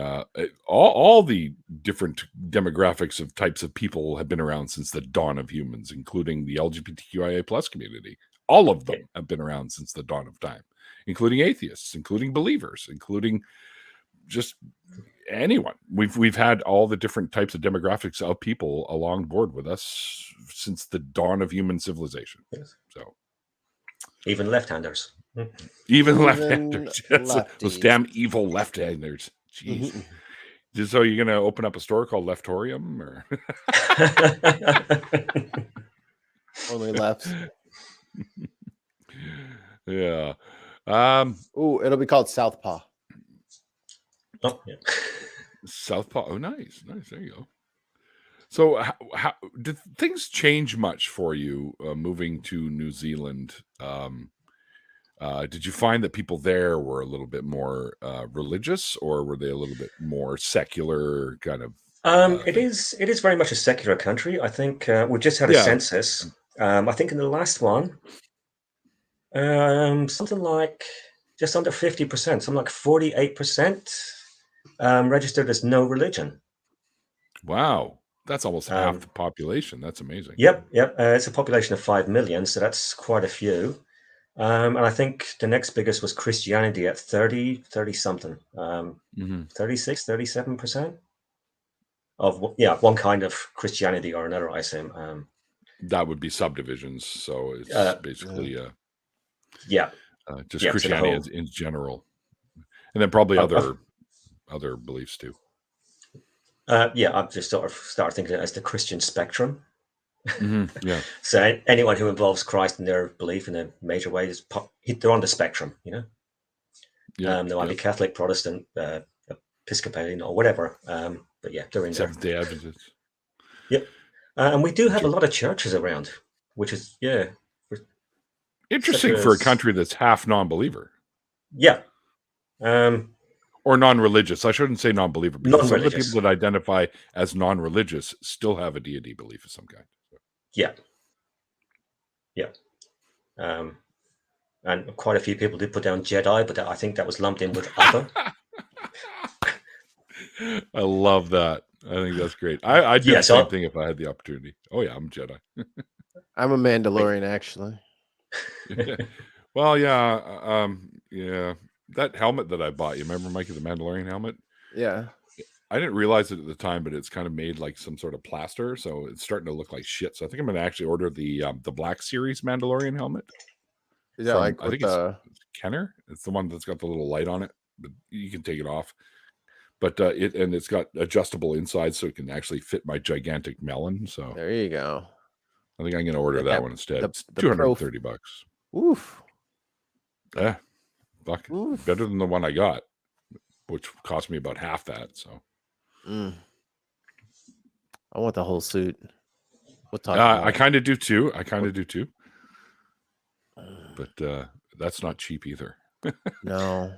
[SPEAKER 1] all the different demographics of types of people have been around since the dawn of humans, including the LGBTQIA plus community. All of
[SPEAKER 2] Yeah.
[SPEAKER 1] them have been around since the dawn of time, including atheists, including believers, including just anyone. We've had all the different types of demographics of people along board with us since the dawn of human civilization.
[SPEAKER 2] Yes.
[SPEAKER 1] So
[SPEAKER 2] Even left-handers.
[SPEAKER 1] even
[SPEAKER 3] Even
[SPEAKER 1] left-handers, yes, those
[SPEAKER 3] lefties.
[SPEAKER 1] damn evil left-handers. Jeez. So you're gonna open up a store called Leftorium, or
[SPEAKER 3] Only lefts.
[SPEAKER 1] yeah.
[SPEAKER 3] Ooh, it'll be called Southpaw.
[SPEAKER 2] Oh, yeah.
[SPEAKER 1] Southpaw. Oh, nice. There you go. So, how did things change much for you moving to New Zealand? Did you find that people there were a little bit more religious, or were they a little bit more secular kind of?
[SPEAKER 2] It is very much a secular country. I think we just had a
[SPEAKER 1] Yeah.
[SPEAKER 2] census. I think in the last one, something like just under 50%, something like 48% registered as no religion.
[SPEAKER 1] Wow, that's almost half the population. That's amazing.
[SPEAKER 2] Yep. It's a population of 5 million, so that's quite a few. And I think the next biggest was Christianity at 30 something, 36, 37% of one kind of Christianity or another, I assume.
[SPEAKER 1] That would be subdivisions. So it's basically
[SPEAKER 2] yeah,
[SPEAKER 1] just
[SPEAKER 2] yeah,
[SPEAKER 1] Christianity
[SPEAKER 2] so
[SPEAKER 1] in general, and then probably other beliefs too.
[SPEAKER 2] yeah, I've just sort of started thinking of it as the Christian spectrum.
[SPEAKER 1] Yeah.
[SPEAKER 2] So anyone who involves Christ in their belief in a major way they're on the spectrum, you know.
[SPEAKER 1] Yeah.
[SPEAKER 2] They might be Catholic, Protestant, Episcopalian, or whatever. But yeah, they're in there.
[SPEAKER 1] Seventh-day Adventists.
[SPEAKER 2] Yep. And we do have a lot of churches around, which is
[SPEAKER 1] interesting for a country that's half non-believer.
[SPEAKER 2] Yeah.
[SPEAKER 1] Or non-religious. I shouldn't say non-believer, because some of the
[SPEAKER 2] Non-religious.
[SPEAKER 1] people that identify as non-religious still have a deity belief of some kind.
[SPEAKER 2] Yeah. And quite a few people did put down Jedi, but I think that was lumped in with other.
[SPEAKER 1] I love that. I think that's great. I'd do the same thing if I had the opportunity. Oh yeah, I'm a Jedi.
[SPEAKER 3] I'm a Mandalorian, actually.
[SPEAKER 1] Well, yeah. Yeah. That helmet that I bought, you remember, Mikey, the Mandalorian helmet?
[SPEAKER 3] Yeah.
[SPEAKER 1] I didn't realize it at the time, but it's kind of made like some sort of plaster, so it's starting to look like shit. So I think I'm going to actually order the Black Series Mandalorian helmet.
[SPEAKER 3] Is that like
[SPEAKER 1] I think it's Kenner. It's the one that's got the little light on it, but you can take it off. But it's got adjustable inside, so it can actually fit my gigantic melon. So
[SPEAKER 3] there you go.
[SPEAKER 1] I think I'm going to order that one instead. It's $230.
[SPEAKER 3] Oof.
[SPEAKER 1] Yeah. Better than the one I got, which cost me about half that. So
[SPEAKER 3] I want the whole suit. We'll talk
[SPEAKER 1] I kind of do too. But that's not cheap either.
[SPEAKER 3] No.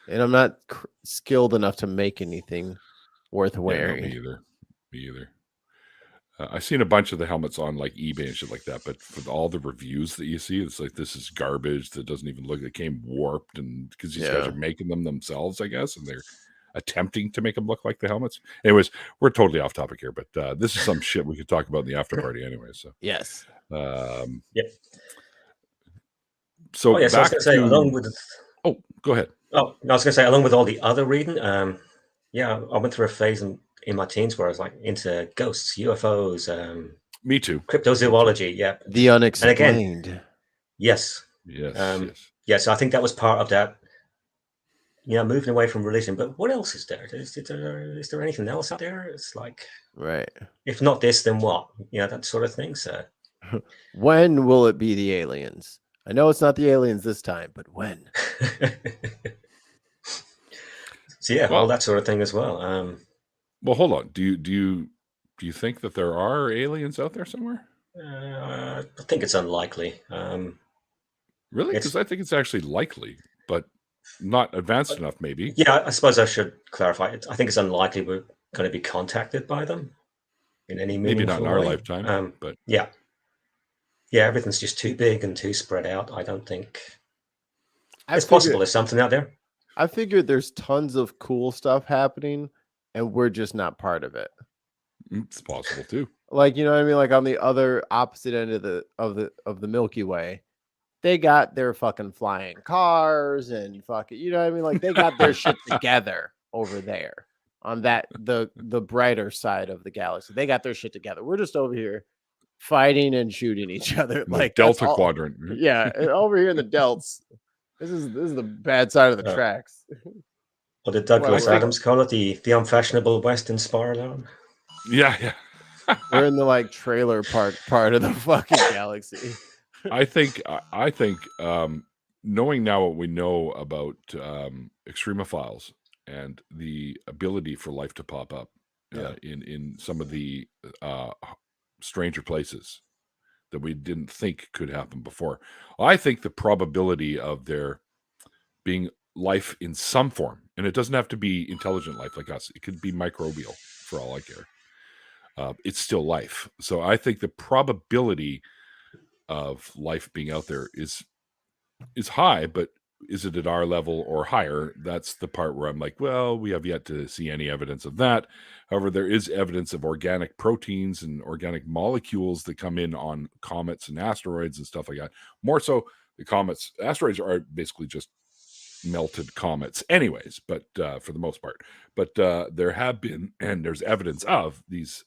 [SPEAKER 3] And I'm not skilled enough to make anything worth wearing.
[SPEAKER 1] Yeah, no, me either. I've seen a bunch of the helmets on like eBay and shit like that, but for all the reviews that you see, it's like, this is garbage that doesn't even look. It came warped, and because these guys are making them themselves, I guess, and they're attempting to make them look like the helmets. Anyways, we're totally off topic here, but this is some shit we could talk about in the after party anyway. So
[SPEAKER 3] yes,
[SPEAKER 2] yep.
[SPEAKER 1] So
[SPEAKER 2] I was going to say, along with.
[SPEAKER 1] Oh, go ahead.
[SPEAKER 2] Oh, I was going to say, along with all the other reading, yeah, I went through a phase in my teens where I was like into ghosts, UFOs.
[SPEAKER 1] Me too.
[SPEAKER 2] Cryptozoology, yeah.
[SPEAKER 3] The unexplained.
[SPEAKER 2] And again, yes.
[SPEAKER 1] Yes.
[SPEAKER 2] So I think that was part of that, moving away from religion. But what else is there? Is there anything else out there? It's like,
[SPEAKER 3] right.
[SPEAKER 2] If not this, then what? That sort of thing. So
[SPEAKER 3] when will it be the aliens? I know it's not the aliens this time, but when?
[SPEAKER 2] So yeah,
[SPEAKER 1] Well-
[SPEAKER 2] all that sort of thing as well.
[SPEAKER 1] Well, hold on. Do you think that there are aliens out there somewhere?
[SPEAKER 2] I think it's unlikely.
[SPEAKER 1] Really?
[SPEAKER 2] It's-
[SPEAKER 1] Because I think it's actually likely, but not advanced enough, maybe.
[SPEAKER 2] Yeah, I suppose I should clarify. I think it's unlikely we're going to be contacted by them in any
[SPEAKER 1] Maybe
[SPEAKER 2] meaningful
[SPEAKER 1] not in our
[SPEAKER 2] way.
[SPEAKER 1] lifetime, but
[SPEAKER 2] Yeah, everything's just too big and too spread out. I don't think it's possible there's something out there.
[SPEAKER 3] I figured there's tons of cool stuff happening, and we're just not part of it.
[SPEAKER 1] it's possible too.
[SPEAKER 3] Like, you know what I mean? Like on the other opposite end of the Milky Way, they got their fucking flying cars and fucking, you know what I mean? Like they got their shit together over there on that the brighter side of the galaxy. They got their shit together. We're just over here fighting and shooting each other.
[SPEAKER 1] In
[SPEAKER 3] Like
[SPEAKER 1] the Delta
[SPEAKER 3] that's all-
[SPEAKER 1] Quadrant.
[SPEAKER 3] Yeah, over here in the delts. This is the bad side of the tracks.
[SPEAKER 2] What did Douglas
[SPEAKER 3] Well,
[SPEAKER 2] Adams call it? The unfashionable Western spiral arm?
[SPEAKER 1] Yeah.
[SPEAKER 3] We're in the like trailer park part of the fucking galaxy.
[SPEAKER 1] I think knowing now what we know about extremophiles and the ability for life to pop up in some of the stranger places that we didn't think could happen before. I think the probability of there being life in some form, and it doesn't have to be intelligent life like us, it could be microbial for all I care. It's still life. So I think the probability of life being out there is high, but is it at our level or higher? That's the part where I'm like, well, we have yet to see any evidence of that. However, there is evidence of organic proteins and organic molecules that come in on comets and asteroids and stuff like that. More so, the asteroids are basically just melted comets anyways, but for the most part. But there have been, and there's evidence of these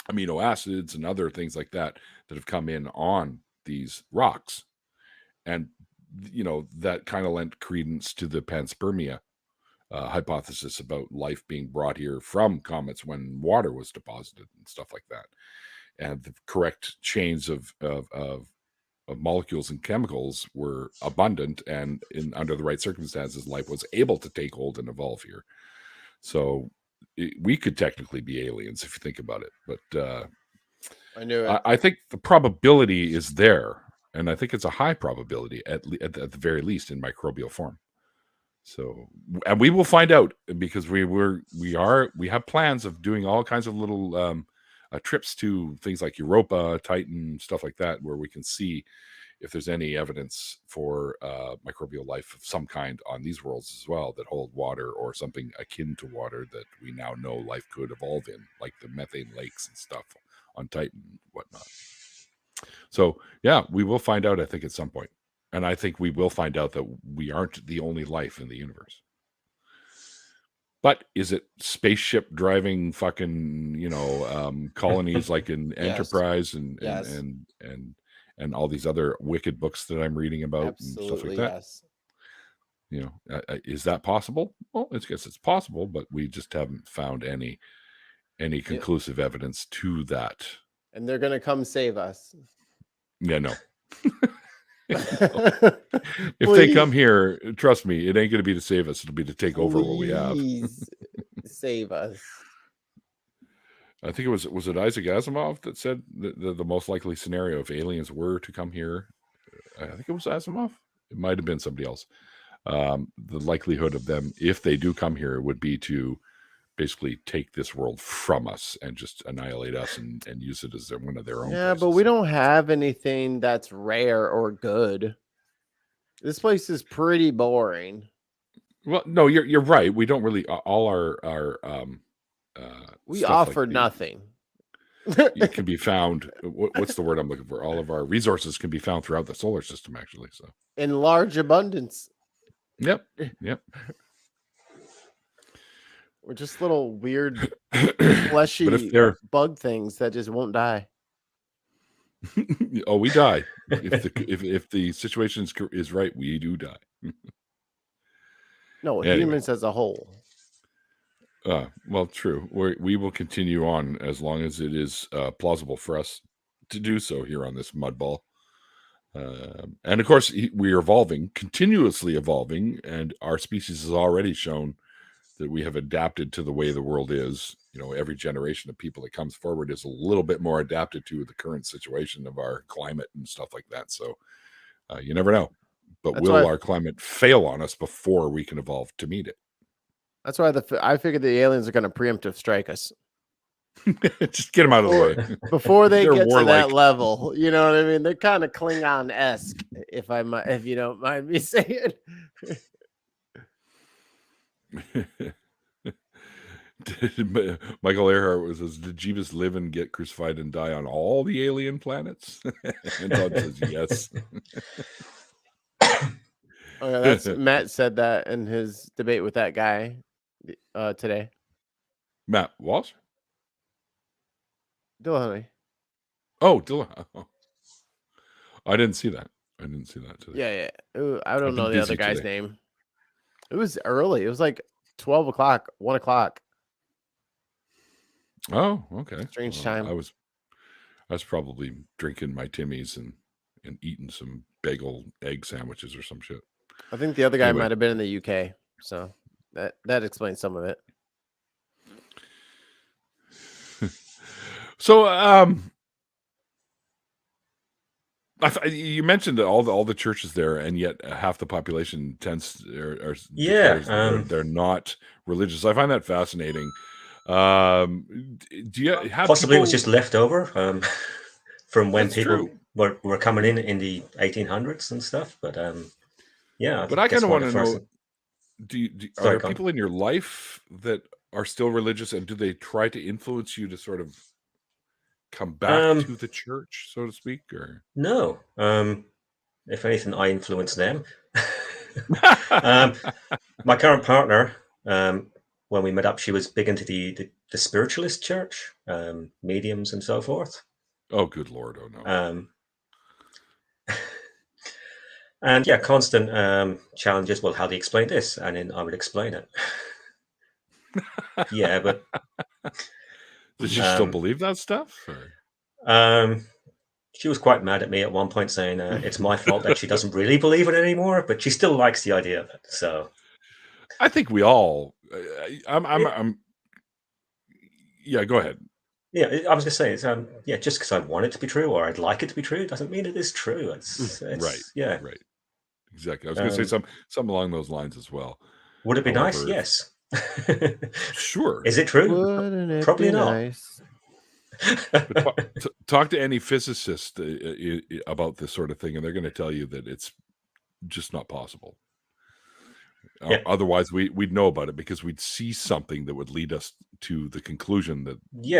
[SPEAKER 1] amino acids and other things like that have come in on these rocks. And, you know, that kind of lent credence to the panspermia hypothesis about life being brought here from comets when water was deposited and stuff like that. And the correct chains of molecules and chemicals were abundant, and under the right circumstances, life was able to take hold and evolve here. So we could technically be aliens if you think about it. But
[SPEAKER 3] I knew it.
[SPEAKER 1] I think the probability is there, and I think it's a high probability at the very least in microbial form. So, and we will find out, because we have plans of doing all kinds of little trips to things like Europa, Titan, stuff like that, where we can see if there's any evidence for microbial life of some kind on these worlds as well that hold water or something akin to water that we now know life could evolve in, like the methane lakes and stuff on Titan and whatnot. So yeah, we will find out, I think, at some point. And I think we will find out that we aren't the only life in the universe. But is it spaceship driving fucking, colonies like in
[SPEAKER 3] Yes.
[SPEAKER 1] Enterprise and
[SPEAKER 3] Yes.
[SPEAKER 1] and all these other wicked books that I'm reading about and stuff
[SPEAKER 3] Absolutely,
[SPEAKER 1] like that?
[SPEAKER 3] yes.
[SPEAKER 1] Is that possible? Well, I guess it's possible, but we just haven't found any conclusive evidence to that.
[SPEAKER 3] And they're gonna come save us.
[SPEAKER 1] Yeah, no. If they come here, trust me, it ain't going to be to save us. It'll be to take over what we have.
[SPEAKER 3] Please save us.
[SPEAKER 1] I think it was it Isaac Asimov that said the most likely scenario if aliens were to come here. I think it was Asimov. It might have been somebody else. The likelihood of them, if they do come here, would be to basically take this world from us and just annihilate us and use it as one of their own.
[SPEAKER 3] Yeah, but
[SPEAKER 1] places.
[SPEAKER 3] we don't have anything that's rare or good. This place is pretty boring.
[SPEAKER 1] Well, no, you're right. We don't really all our
[SPEAKER 3] We
[SPEAKER 1] stuff
[SPEAKER 3] offer
[SPEAKER 1] like
[SPEAKER 3] nothing.
[SPEAKER 1] it can be found. What's the word I'm looking for? All of our resources can be found throughout the solar system, actually. So
[SPEAKER 3] In large abundance.
[SPEAKER 1] Yep.
[SPEAKER 3] We're just little weird fleshy
[SPEAKER 1] But if they're
[SPEAKER 3] bug things that just won't die.
[SPEAKER 1] oh, we die if the situation is right. We do die.
[SPEAKER 3] No,
[SPEAKER 1] Anyway.
[SPEAKER 3] humans as a whole.
[SPEAKER 1] Well, true. We will continue on as long as it is plausible for us to do so here on this mud ball. And of course, we are evolving, continuously evolving, and our species has already shown that we have adapted to the way the world is. Every generation of people that comes forward is a little bit more adapted to the current situation of our climate and stuff like that. So you never know. But will our climate fail on us before we can evolve to meet it?
[SPEAKER 3] That's why I figured the aliens are going to preemptive strike us.
[SPEAKER 1] Just get them out of the way
[SPEAKER 3] before they get to that level. You know what I mean? They're kind of Klingon-esque, if you don't mind me saying.
[SPEAKER 1] Michael Earhart says, "Did Jeebus live and get crucified and die on all the alien planets?" And Todd says, "Yes."
[SPEAKER 3] Oh, yeah, that's Matt said that in his debate with that guy today.
[SPEAKER 1] Matt Walsh?
[SPEAKER 3] Dillahunty.
[SPEAKER 1] Oh, Dillahunty. Oh. I didn't see that. Today.
[SPEAKER 3] Yeah. Ooh, I don't know the other guy's name. It was early. It was like 12 o'clock, 1 o'clock.
[SPEAKER 1] Oh, okay.
[SPEAKER 3] Strange time.
[SPEAKER 1] I was probably drinking my Timmy's and eating some bagel egg sandwiches or some shit.
[SPEAKER 3] I think the other guy might have been in the UK, so that explains some of it.
[SPEAKER 1] So, you mentioned that all the churches there, and yet half the population they're not religious. I find that fascinating. Do you have
[SPEAKER 2] possibly it was just left over from when people were coming in the 1800s and stuff? But yeah.
[SPEAKER 1] But I kind of want to know: are there people in your life that are still religious, and do they try to influence you to sort of come back to the church, so to speak? Or
[SPEAKER 2] no, if anything, I influence them. My current partner, when we met up, she was big into the spiritualist church, mediums and so forth.
[SPEAKER 1] Oh, good Lord! Oh no.
[SPEAKER 2] And yeah, constant challenges. Well, how do you explain this? And then I would explain it. Yeah, but
[SPEAKER 1] does she still believe that stuff? Or?
[SPEAKER 2] She was quite mad at me at one point, saying it's my fault that she doesn't really believe it anymore, but she still likes the idea of it. So,
[SPEAKER 1] I think we all. I'm. Yeah, go ahead.
[SPEAKER 2] Yeah, I was going to say, yeah, just because I want it to be true or I'd like it to be true doesn't mean it is true. It's
[SPEAKER 1] right.
[SPEAKER 2] Yeah,
[SPEAKER 1] right. Exactly. I was going to say something along those lines as well.
[SPEAKER 2] Would it be nice? Yes.
[SPEAKER 1] Sure.
[SPEAKER 2] Is it true?
[SPEAKER 3] Wouldn't it
[SPEAKER 2] Probably
[SPEAKER 3] be
[SPEAKER 2] not.
[SPEAKER 3] Nice?
[SPEAKER 1] Talk to any physicist about this sort of thing, and they're going to tell you that it's just not possible. Yeah. Otherwise, we'd know about it because we'd see something that would lead us to the conclusion that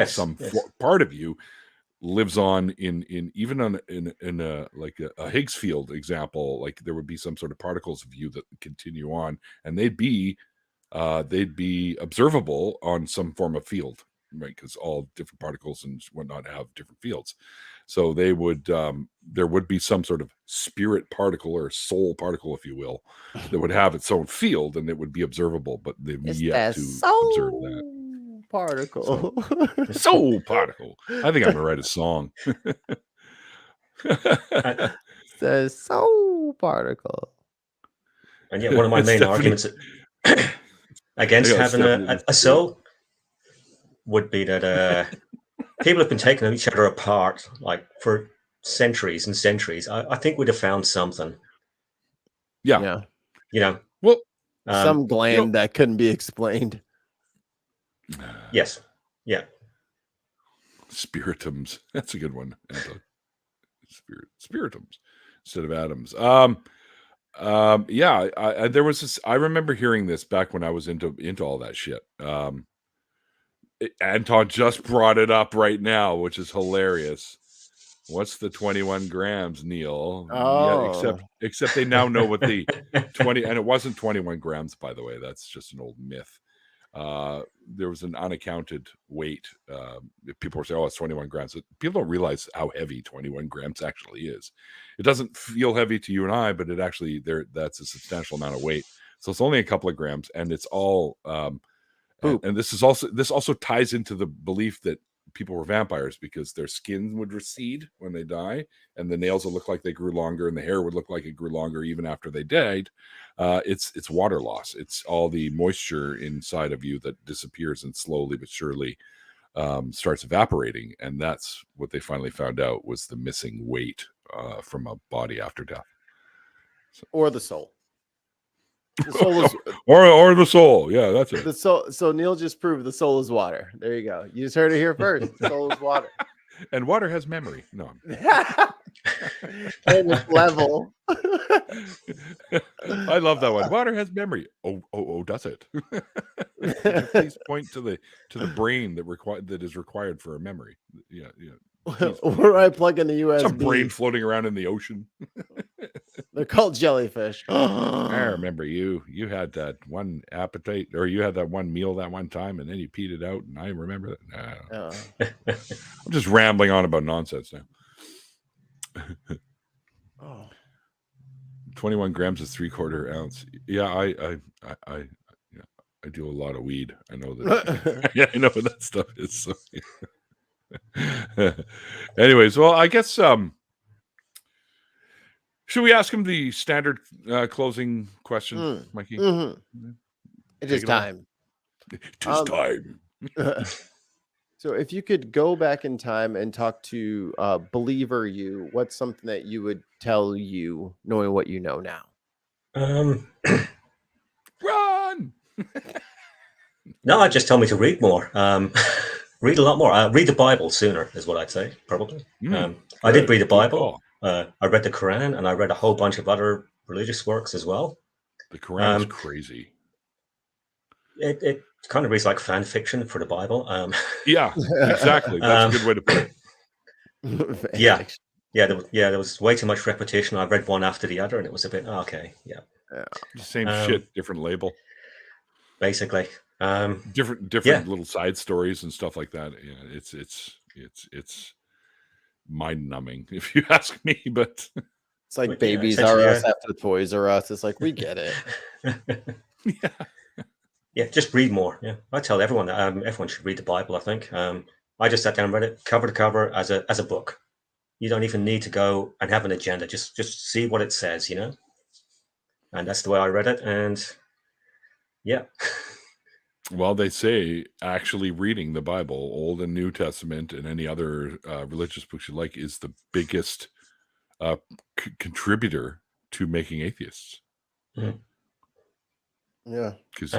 [SPEAKER 1] some part of you lives on in a Higgs field example. Like there would be some sort of particles of you that continue on, and they'd be observable on some form of field, right? Because all different particles and whatnot have different fields. So they would there would be some sort of spirit particle or soul particle, if you will, that would have its own field and it would be observable, but they've yet to observe that.
[SPEAKER 3] Particle.
[SPEAKER 1] Soul particle. I think I'm gonna write a song.
[SPEAKER 3] The soul particle.
[SPEAKER 2] And yet one of my main arguments against having a soul would be that people have been taking each other apart like for centuries and centuries. I think we'd have found something.
[SPEAKER 1] Yeah.
[SPEAKER 2] You know.
[SPEAKER 1] Well,
[SPEAKER 3] some gland that couldn't be explained.
[SPEAKER 2] Yes. Yeah.
[SPEAKER 1] Spiritums. That's a good one. Spiritums instead of atoms. Yeah. There was this. I remember hearing this back when I was into all that shit. Anton just brought it up right now, which is hilarious. What's the 21 grams, Neil?
[SPEAKER 3] Oh.
[SPEAKER 1] Yeah, except they now know what the 20, and it wasn't 21 grams, by the way. That's just an old myth. There was an unaccounted weight. People were saying, "Oh, it's 21 grams." People don't realize how heavy 21 grams actually is. It doesn't feel heavy to you and I, but it actually that's a substantial amount of weight. So it's only a couple of grams, and it's all. And this also ties into the belief that people were vampires because their skin would recede when they die, and the nails would look like they grew longer, and the hair would look like it grew longer even after they died. It's water loss. It's all the moisture inside of you that disappears and slowly but surely starts evaporating, and that's what they finally found out was the missing weight from a body after death,
[SPEAKER 3] or the soul. The soul is,
[SPEAKER 1] or the soul. Yeah, that's it.
[SPEAKER 3] the soul. So Neil just proved the soul is water. There you go. You just heard it here first. The soul is water.
[SPEAKER 1] And water has memory. No.
[SPEAKER 3] And it's level.
[SPEAKER 1] I love that one. Water has memory. Oh, does it? Please point to the brain that is required for a memory. Yeah.
[SPEAKER 3] Where I plug in the USB.
[SPEAKER 1] Some brain floating around in the ocean.
[SPEAKER 3] They're called jellyfish.
[SPEAKER 1] I remember you had that one appetite, or you had that one meal that one time, and then you peed it out, and I remember that. No. I'm just rambling on about nonsense now. 21 grams is 3/4 ounce. Yeah, I do a lot of weed. I know that. Yeah, I know what that stuff is. So. Anyways, well, I guess should we ask him the standard closing question, Mikey?
[SPEAKER 3] It is time.
[SPEAKER 1] It is time.
[SPEAKER 3] So if you could go back in time and talk to believer you, what's something that you would tell you knowing what you know now?
[SPEAKER 1] Run!
[SPEAKER 2] No, I just tell me to read more. Read a lot more. Read the Bible sooner is what I'd say, probably. I did read the Bible. I read the Quran, and I read a whole bunch of other religious works as well.
[SPEAKER 1] The Quran is crazy.
[SPEAKER 2] It kind of reads like fan fiction for the Bible.
[SPEAKER 1] Yeah, exactly. That's a good way to put it.
[SPEAKER 2] There was way too much repetition. I read one after the other, and it was a bit okay. Yeah.
[SPEAKER 1] Same shit, different label.
[SPEAKER 2] Basically.
[SPEAKER 1] Different little side stories and stuff like that. Yeah, it's mind numbing if you ask me, but
[SPEAKER 3] it's like Babies R Us after Toys R Us. It's like, we get it.
[SPEAKER 2] Yeah, just read more. Yeah, I tell everyone that everyone should read the Bible. I think I just sat down and read it cover to cover as a book. You don't even need to go and have an agenda. Just see what it says, and that's the way I read it. And yeah.
[SPEAKER 1] Well, they say actually reading the Bible, Old and New Testament, and any other religious books you like is the biggest contributor to making atheists.
[SPEAKER 3] Yeah.
[SPEAKER 1] Because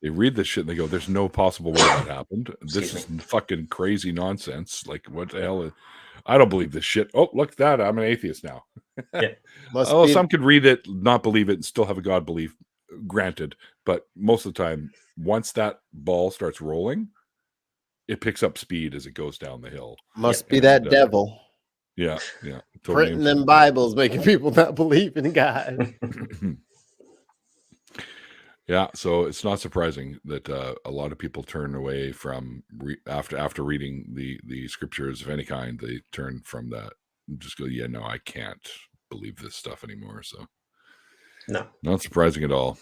[SPEAKER 1] they read this shit and they go, there's no possible way that happened. This is fucking crazy nonsense. Like, what the hell? I don't believe this shit. Oh, look at that. I'm an atheist now.
[SPEAKER 2] Yeah.
[SPEAKER 1] Some could read it, not believe it, and still have a God belief. Granted, but most of the time, once that ball starts rolling, it picks up speed as it goes down the hill.
[SPEAKER 3] Must be that devil.
[SPEAKER 1] Yeah.
[SPEAKER 3] Totally. Printing them Bibles, making people not believe in God.
[SPEAKER 1] Yeah, so it's not surprising that a lot of people turn away from after reading the scriptures of any kind. They turn from that and just go, yeah, no, I can't believe this stuff anymore. So.
[SPEAKER 2] No,
[SPEAKER 1] not surprising at all.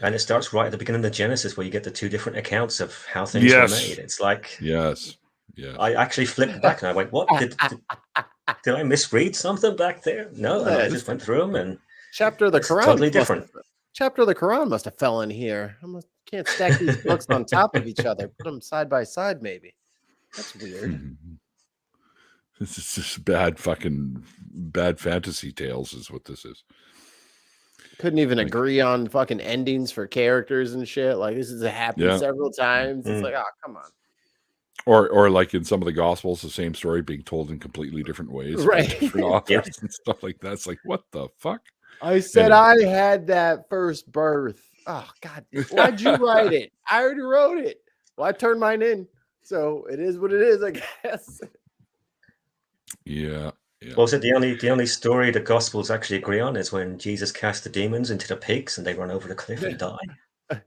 [SPEAKER 2] And it starts right at the beginning of Genesis, where you get the two different accounts of how things were made. It's like,
[SPEAKER 1] yes.
[SPEAKER 2] I actually flipped back and I went, "What did I misread something back there?" No, and I just went through them and
[SPEAKER 3] chapter of the Quran
[SPEAKER 2] totally different.
[SPEAKER 3] Chapter of the Quran must have fell in here. Can't stack these books on top of each other. Put them side by side, maybe. That's weird.
[SPEAKER 1] This is just bad fantasy tales is what this is.
[SPEAKER 3] Couldn't even agree on fucking endings for characters and shit. Like, this has happened several times. It's like, oh, come on.
[SPEAKER 1] Or like in some of the Gospels, the same story being told in completely different ways.
[SPEAKER 3] Right.
[SPEAKER 1] Different authors and stuff like that. It's like, what the fuck?
[SPEAKER 3] I said I had that first birth. Oh, God. Why'd you write it? I already wrote it. Well, I turned mine in. So it is what it is, I guess.
[SPEAKER 1] Yeah.
[SPEAKER 2] Well, is it the only story the Gospels actually agree on is when Jesus cast the demons into the pigs and they run over the cliff and die?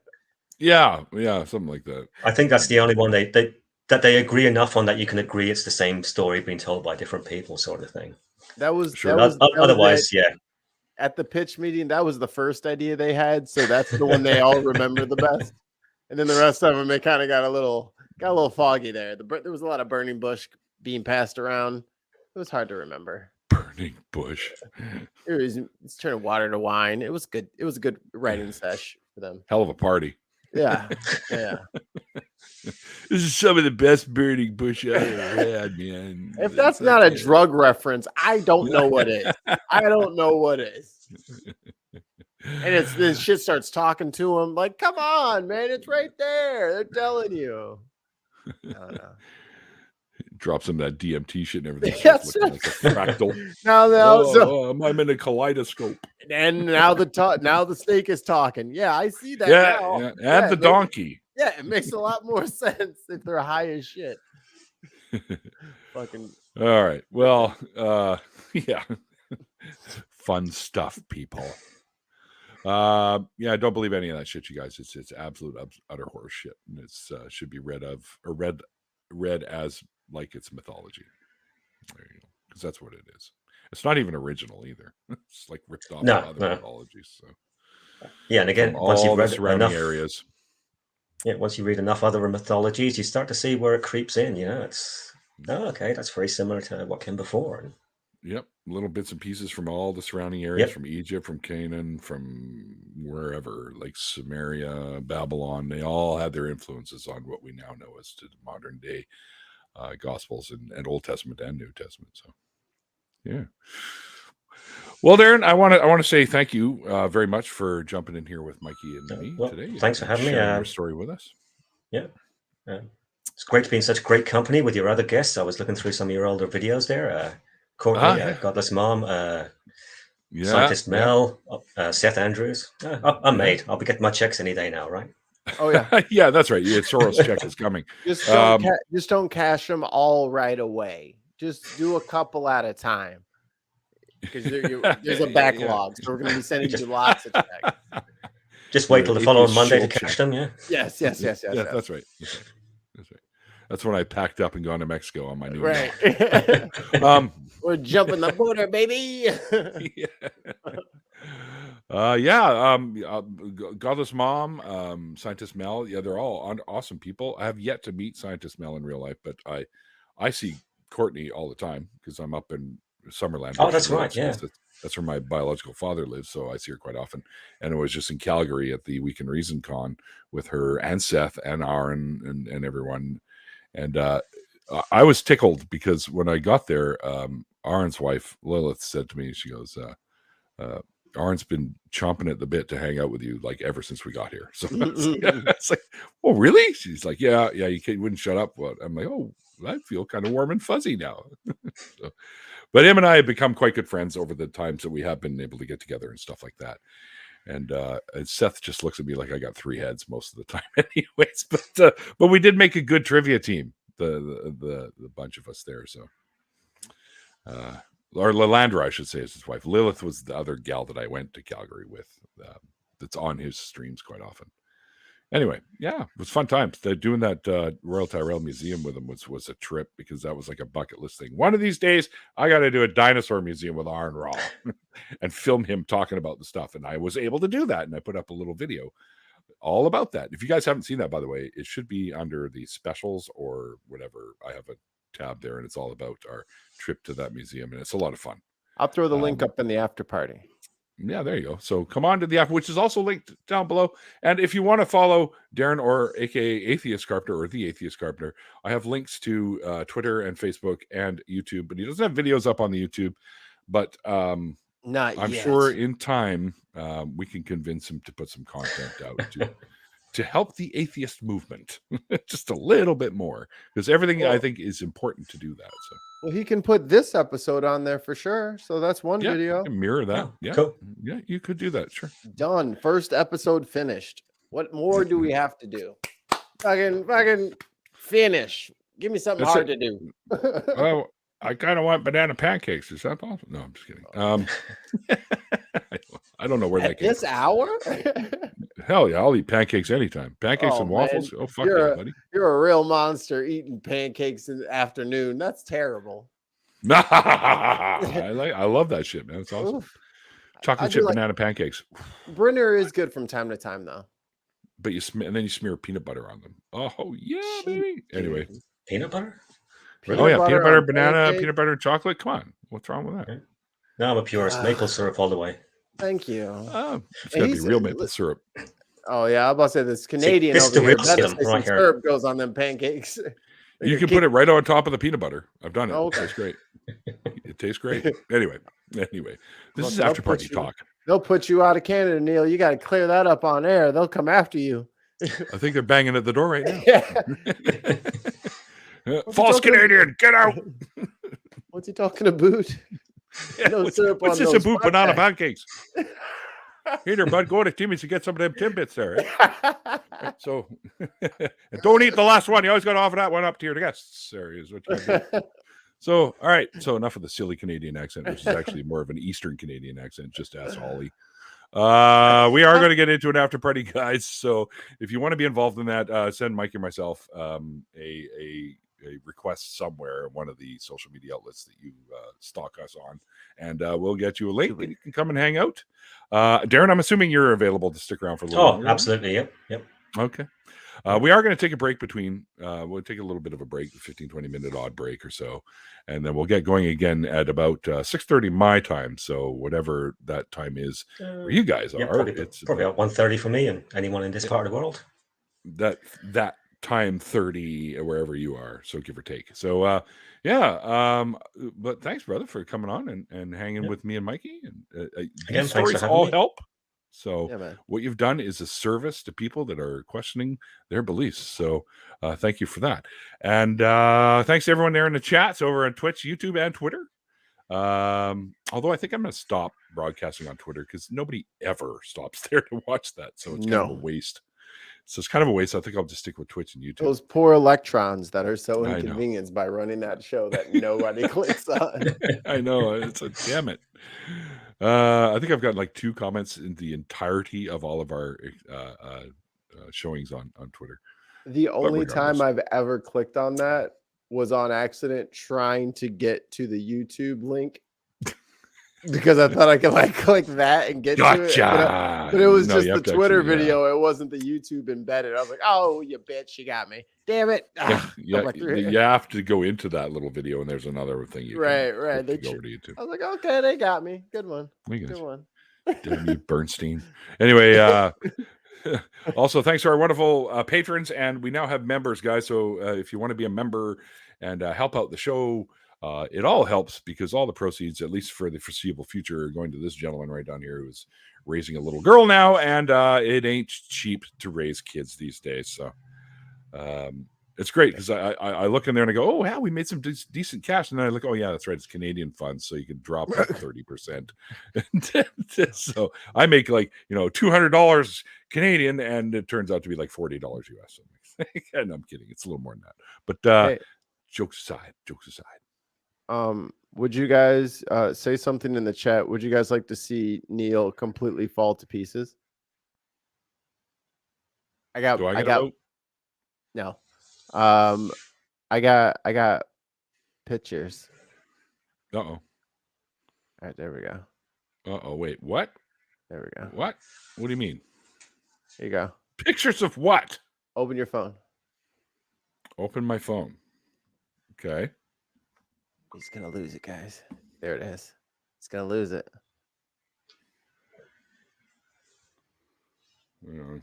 [SPEAKER 1] Yeah, something like that.
[SPEAKER 2] I think that's the only one that they agree enough on that you can agree it's the same story being told by different people, sort of thing.
[SPEAKER 3] That was
[SPEAKER 1] sure.
[SPEAKER 2] Otherwise, yeah.
[SPEAKER 3] At the pitch meeting, that was the first idea they had, so that's the one they all remember the best. And then the rest of them, they kind of got a little Got a little foggy there. There was a lot of burning bush being passed around. It was hard to remember.
[SPEAKER 1] Burning bush.
[SPEAKER 3] It's turning water to wine. It was good. It was a good writing sesh for them.
[SPEAKER 1] Hell of a party.
[SPEAKER 3] Yeah. Yeah.
[SPEAKER 1] This is some of the best burning bush I ever had, man.
[SPEAKER 3] If that's not a drug reference, I don't know what is. I don't know what is. And this shit starts talking to him like, come on, man, it's right there. They're telling you. I don't know.
[SPEAKER 1] Drop some of that DMT shit and everything.
[SPEAKER 3] Yes.
[SPEAKER 1] Looking like a fractal.
[SPEAKER 3] Now,
[SPEAKER 1] I'm in a kaleidoscope.
[SPEAKER 3] and now the snake is talking. Yeah, I see that now.
[SPEAKER 1] Yeah. And the donkey.
[SPEAKER 3] Yeah, it makes a lot more sense if they're high as shit. Fucking.
[SPEAKER 1] All right. Well, yeah. Fun stuff, people. Yeah, I don't believe any of that shit, you guys. It's absolute utter horse shit, and it's should be read as like it's mythology. There you go, because that's what it is. It's not even original either. It's like ripped off other mythologies. So
[SPEAKER 2] yeah, and again,
[SPEAKER 1] once you've read enough areas,
[SPEAKER 2] once you read enough other mythologies, you start to see where it creeps in. You know, it's okay, that's very similar to what came before.
[SPEAKER 1] Yep, little bits and pieces from all the surrounding areas, from Egypt, from Canaan, from wherever, like Samaria, Babylon. They all had their influences on what we now know as to the modern day Gospels and Old Testament and New Testament. So, yeah. Well, Darren, I want to say thank you very much for jumping in here with Mikey and me today.
[SPEAKER 2] Thanks for having me.
[SPEAKER 1] Your story with us.
[SPEAKER 2] Yeah. It's great to be in such great company with your other guests. I was looking through some of your older videos there. Courtney, Godless Mom, Scientist Mel, Seth Andrews. I'm made. I'll be getting my checks any day now, right?
[SPEAKER 3] Oh yeah,
[SPEAKER 1] yeah, that's right. Yeah, Soros check is coming.
[SPEAKER 3] Just don't cash them all right away. Just do a couple at a time because there's a backlog. So we're going to be sending you lots of checks.
[SPEAKER 2] Just wait till the following Monday to cash them. Yeah.
[SPEAKER 3] Yes.
[SPEAKER 1] That's right. That's when I packed up and gone to Mexico on my new
[SPEAKER 3] right. We're jumping the border, baby.
[SPEAKER 1] Godless Mom, Scientist Mel. Yeah, they're all awesome people. I have yet to meet Scientist Mel in real life, but I see Courtney all the time because I'm up in Summerland.
[SPEAKER 2] Oh, that's right. Yeah.
[SPEAKER 1] That's where my biological father lives, so I see her quite often. And it was just in Calgary at the Week in Reason Con with her and Seth and Aaron and everyone. And I was tickled because when I got there, Aaron's wife, Lilith, said to me, she goes, Aaron's been chomping at the bit to hang out with you like ever since we got here. So it's like, oh, really? She's like, yeah, you wouldn't shut up. What? I'm like, oh, I feel kind of warm and fuzzy now. But him and I have become quite good friends over the times that we have been able to get together and stuff like that. And Seth just looks at me like I got three heads most of the time, anyways. But we did make a good trivia team, the bunch of us there. So, or Lalandra, I should say, is his wife. Lilith was the other gal that I went to Calgary with. That's on his streams quite often. Anyway, yeah, it was fun times. Doing that Royal Tyrrell Museum with him was a trip because that was like a bucket list thing. One of these days, I got to do a dinosaur museum with Aaron Raw and film him talking about the stuff. And I was able to do that. And I put up a little video all about that. If you guys haven't seen that, by the way, it should be under the specials or whatever. I have a tab there and it's all about our trip to that museum. And it's a lot of fun.
[SPEAKER 3] I'll throw the link up in the after party.
[SPEAKER 1] Yeah, there you go. So come on to the app, which is also linked down below. And if you want to follow Darren or aka Atheist Carpenter or the Atheist Carpenter, I have links to Twitter and Facebook and YouTube. But he doesn't have videos up on the YouTube. But I'm sure in time we can convince him to put some content out to help the atheist movement just a little bit more. Because everything I think is important to do that. So.
[SPEAKER 3] Well, he can put this episode on there for sure. So that's one video.
[SPEAKER 1] Mirror that. Yeah.
[SPEAKER 2] Cool.
[SPEAKER 1] Yeah, you could do that. Sure.
[SPEAKER 3] Done. First episode finished. What more do we have to do? Fucking finish. Give me something hard to do.
[SPEAKER 1] Well, I kind of want banana pancakes. Is that possible? No, I'm just kidding. I don't know where that came
[SPEAKER 3] this
[SPEAKER 1] from.
[SPEAKER 3] Hour?
[SPEAKER 1] Hell yeah, I'll eat pancakes anytime. Pancakes and waffles. Oh, fuck yeah, buddy.
[SPEAKER 3] You're a real monster eating pancakes in the afternoon. That's terrible.
[SPEAKER 1] I love that shit, man. It's awesome. Oof. Chocolate chip banana pancakes.
[SPEAKER 3] Brinner is good from time to time, though.
[SPEAKER 1] but and then you smear peanut butter on them. Oh yeah, baby. Anyway,
[SPEAKER 2] Peanut butter?
[SPEAKER 1] oh yeah, peanut butter,
[SPEAKER 3] on
[SPEAKER 1] banana,
[SPEAKER 3] pancakes?
[SPEAKER 1] peanut butter, and chocolate. Come on, what's wrong with that?
[SPEAKER 2] Okay. No, I'm a purist. Maple syrup all the way.
[SPEAKER 3] Thank you.
[SPEAKER 1] It's got to be real maple syrup.
[SPEAKER 3] Oh yeah, I'm about to say this Canadian
[SPEAKER 2] this
[SPEAKER 3] over
[SPEAKER 2] the
[SPEAKER 3] here.
[SPEAKER 2] real
[SPEAKER 3] Better
[SPEAKER 2] skim
[SPEAKER 3] say some
[SPEAKER 2] right here.
[SPEAKER 3] syrup goes on them pancakes.
[SPEAKER 1] You can put it right on top of the peanut butter. I've done it.
[SPEAKER 3] Oh,
[SPEAKER 1] It tastes great. It tastes great. Anyway, this is
[SPEAKER 3] They'll
[SPEAKER 1] after
[SPEAKER 3] put
[SPEAKER 1] party
[SPEAKER 3] you-
[SPEAKER 1] talk.
[SPEAKER 3] They'll put you out of Canada, Neil. You got to clear that up on air. They'll come after you.
[SPEAKER 1] I think they're banging at the door right now.
[SPEAKER 3] Yeah.
[SPEAKER 1] False Canadian, get out!
[SPEAKER 3] What's he talking about? No syrup
[SPEAKER 1] What's
[SPEAKER 3] on
[SPEAKER 1] this
[SPEAKER 3] those
[SPEAKER 1] about banana
[SPEAKER 3] flat
[SPEAKER 1] pancakes? Here, there, bud, go to Timmy's to get some of them Timbits there. Right? So, and don't eat the last one. You always got to offer that one up to your guests. There is what you do. So, all right. So enough of the silly Canadian accent, which is actually more of an Eastern Canadian accent. Just ask Holly. We are going to get into an after party, guys. So if you want to be involved in that, send Mike or myself a request somewhere, one of the social media outlets that you stalk us on, and we'll get you a link and you can come and hang out. Darren, I'm assuming you're available to stick around for a little longer.
[SPEAKER 2] Absolutely. Yep.
[SPEAKER 1] Okay. We are going to take a break between, we'll take a little bit of a break, 15, 20 minute odd break or so. And then we'll get going again at about 6:30 my time. So whatever that time is where you guys are,
[SPEAKER 2] Probably
[SPEAKER 1] it's
[SPEAKER 2] about 1:30 for me and anyone in this part of the world.
[SPEAKER 1] That time 30 wherever you are. So give or take. So but thanks, brother, for coming on and hanging with me and Mikey. And
[SPEAKER 2] Again,
[SPEAKER 1] these
[SPEAKER 2] thanks for
[SPEAKER 1] stories
[SPEAKER 2] having
[SPEAKER 1] all
[SPEAKER 2] me.
[SPEAKER 1] help. So
[SPEAKER 3] man.
[SPEAKER 1] what you've done is a service to people that are questioning their beliefs. So thank you for that. And thanks to everyone there in the chats over on Twitch, YouTube, and Twitter. Although I think I'm going to stop broadcasting on Twitter because nobody ever stops there to watch that. So it's kind of a waste. So it's kind of a waste. I think I'll just stick with Twitch and YouTube.
[SPEAKER 3] Those poor electrons that are so
[SPEAKER 1] I know.
[SPEAKER 3] inconvenienced by running that show that nobody clicks on.
[SPEAKER 1] I know. It's a damn it. I think I've got like 2 comments in the entirety of all of our showings on Twitter.
[SPEAKER 3] The only time I've ever clicked on that was on accident trying to get to the YouTube link because I thought I could like click that and get to it. But it was just the Twitter video. It wasn't the YouTube embedded. I was like, oh, you bitch, you got me. Damn it.
[SPEAKER 1] You have to go into that little video and there's another thing you
[SPEAKER 3] right.
[SPEAKER 1] They go over to YouTube.
[SPEAKER 3] I was like, okay, they got me. Good one.
[SPEAKER 1] Good
[SPEAKER 3] one.
[SPEAKER 1] Damn you, Bernstein. Anyway, also thanks to our wonderful patrons, and we now have members, guys. So if you want to be a member and help out the show, it all helps because all the proceeds, at least for the foreseeable future, are going to this gentleman right down here who's raising a little girl now, and it ain't cheap to raise kids these days. So it's great because I look in there and I go, oh yeah, we made some decent cash, and then I look, oh yeah, that's right, it's Canadian funds, so you can drop like 30%. So I make like $200 Canadian, and it turns out to be like $40 US. And I'm kidding, it's a little more than that. But jokes aside.
[SPEAKER 3] Would you guys say something in the chat? Would you guys like to see Neil completely fall to pieces? I got no. I got pictures.
[SPEAKER 1] All
[SPEAKER 3] right, there we go.
[SPEAKER 1] Wait, what?
[SPEAKER 3] There we go.
[SPEAKER 1] What do you mean?
[SPEAKER 3] Here you go.
[SPEAKER 1] Pictures of what?
[SPEAKER 3] Open your phone.
[SPEAKER 1] Open my phone. Okay.
[SPEAKER 3] He's gonna lose it, guys. There it is. He's gonna lose it. Oh,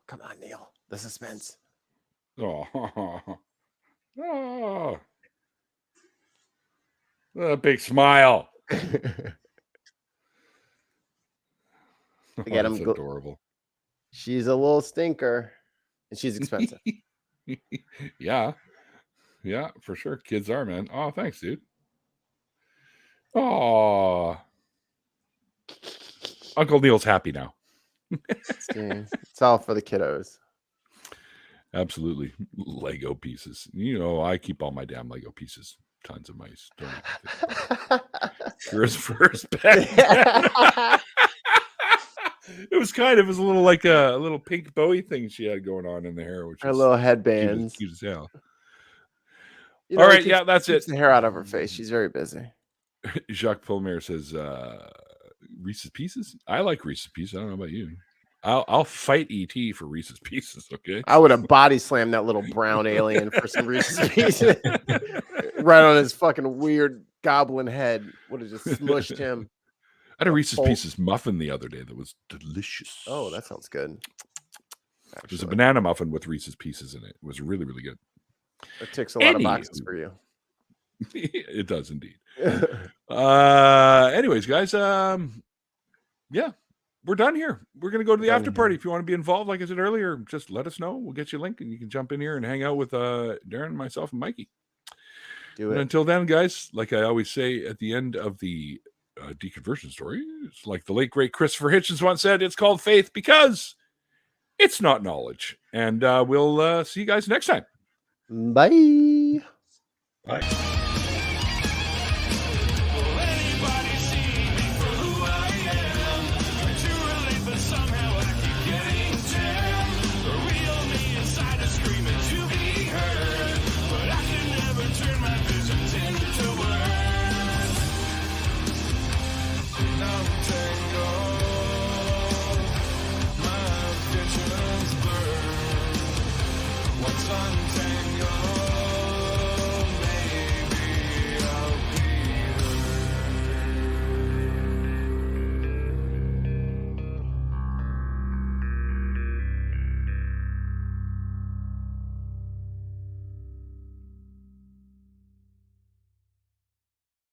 [SPEAKER 3] come on, Neil. The suspense.
[SPEAKER 1] A big smile.
[SPEAKER 3] Again,
[SPEAKER 1] that's adorable.
[SPEAKER 3] She's a little stinker, and she's expensive.
[SPEAKER 1] Yeah, for sure. Kids are, man. Oh, thanks, dude. Oh, Uncle Neil's happy now.
[SPEAKER 3] It's all for the kiddos.
[SPEAKER 1] Absolutely. Lego pieces. I keep all my damn Lego pieces. Tons of mice. First pet. It was a little like a little pink Bowie thing she had going on in the hair, which
[SPEAKER 3] her little headbands.
[SPEAKER 1] Cute as hell.
[SPEAKER 3] All right, that's it. The hair out of her face. She's very busy.
[SPEAKER 1] Jacques Pulmer says Reese's Pieces. I like Reese's Pieces. I don't know about you. I'll fight ET for Reese's Pieces. Okay,
[SPEAKER 3] I would have body slammed that little brown alien for some Reese's Pieces, right on his fucking weird goblin head. Would have just smushed him.
[SPEAKER 1] I had a Reese's Pieces muffin the other day that was delicious.
[SPEAKER 3] Oh, that sounds good.
[SPEAKER 1] It was a banana muffin with Reese's Pieces in it. It was really, really good.
[SPEAKER 3] It ticks a lot of boxes for you.
[SPEAKER 1] It does indeed. Anyways, guys, yeah, we're done here. We're going to go to the after party. If you want to be involved, like I said earlier, just let us know. We'll get you a link and you can jump in here and hang out with Darren, myself, and Mikey.
[SPEAKER 3] Do it.
[SPEAKER 1] And until then, guys, like I always say at the end of the deconversion story, it's like the late, great Christopher Hitchens once said, it's called faith because it's not knowledge. And we'll see you guys next time.
[SPEAKER 3] Bye.
[SPEAKER 2] Bye.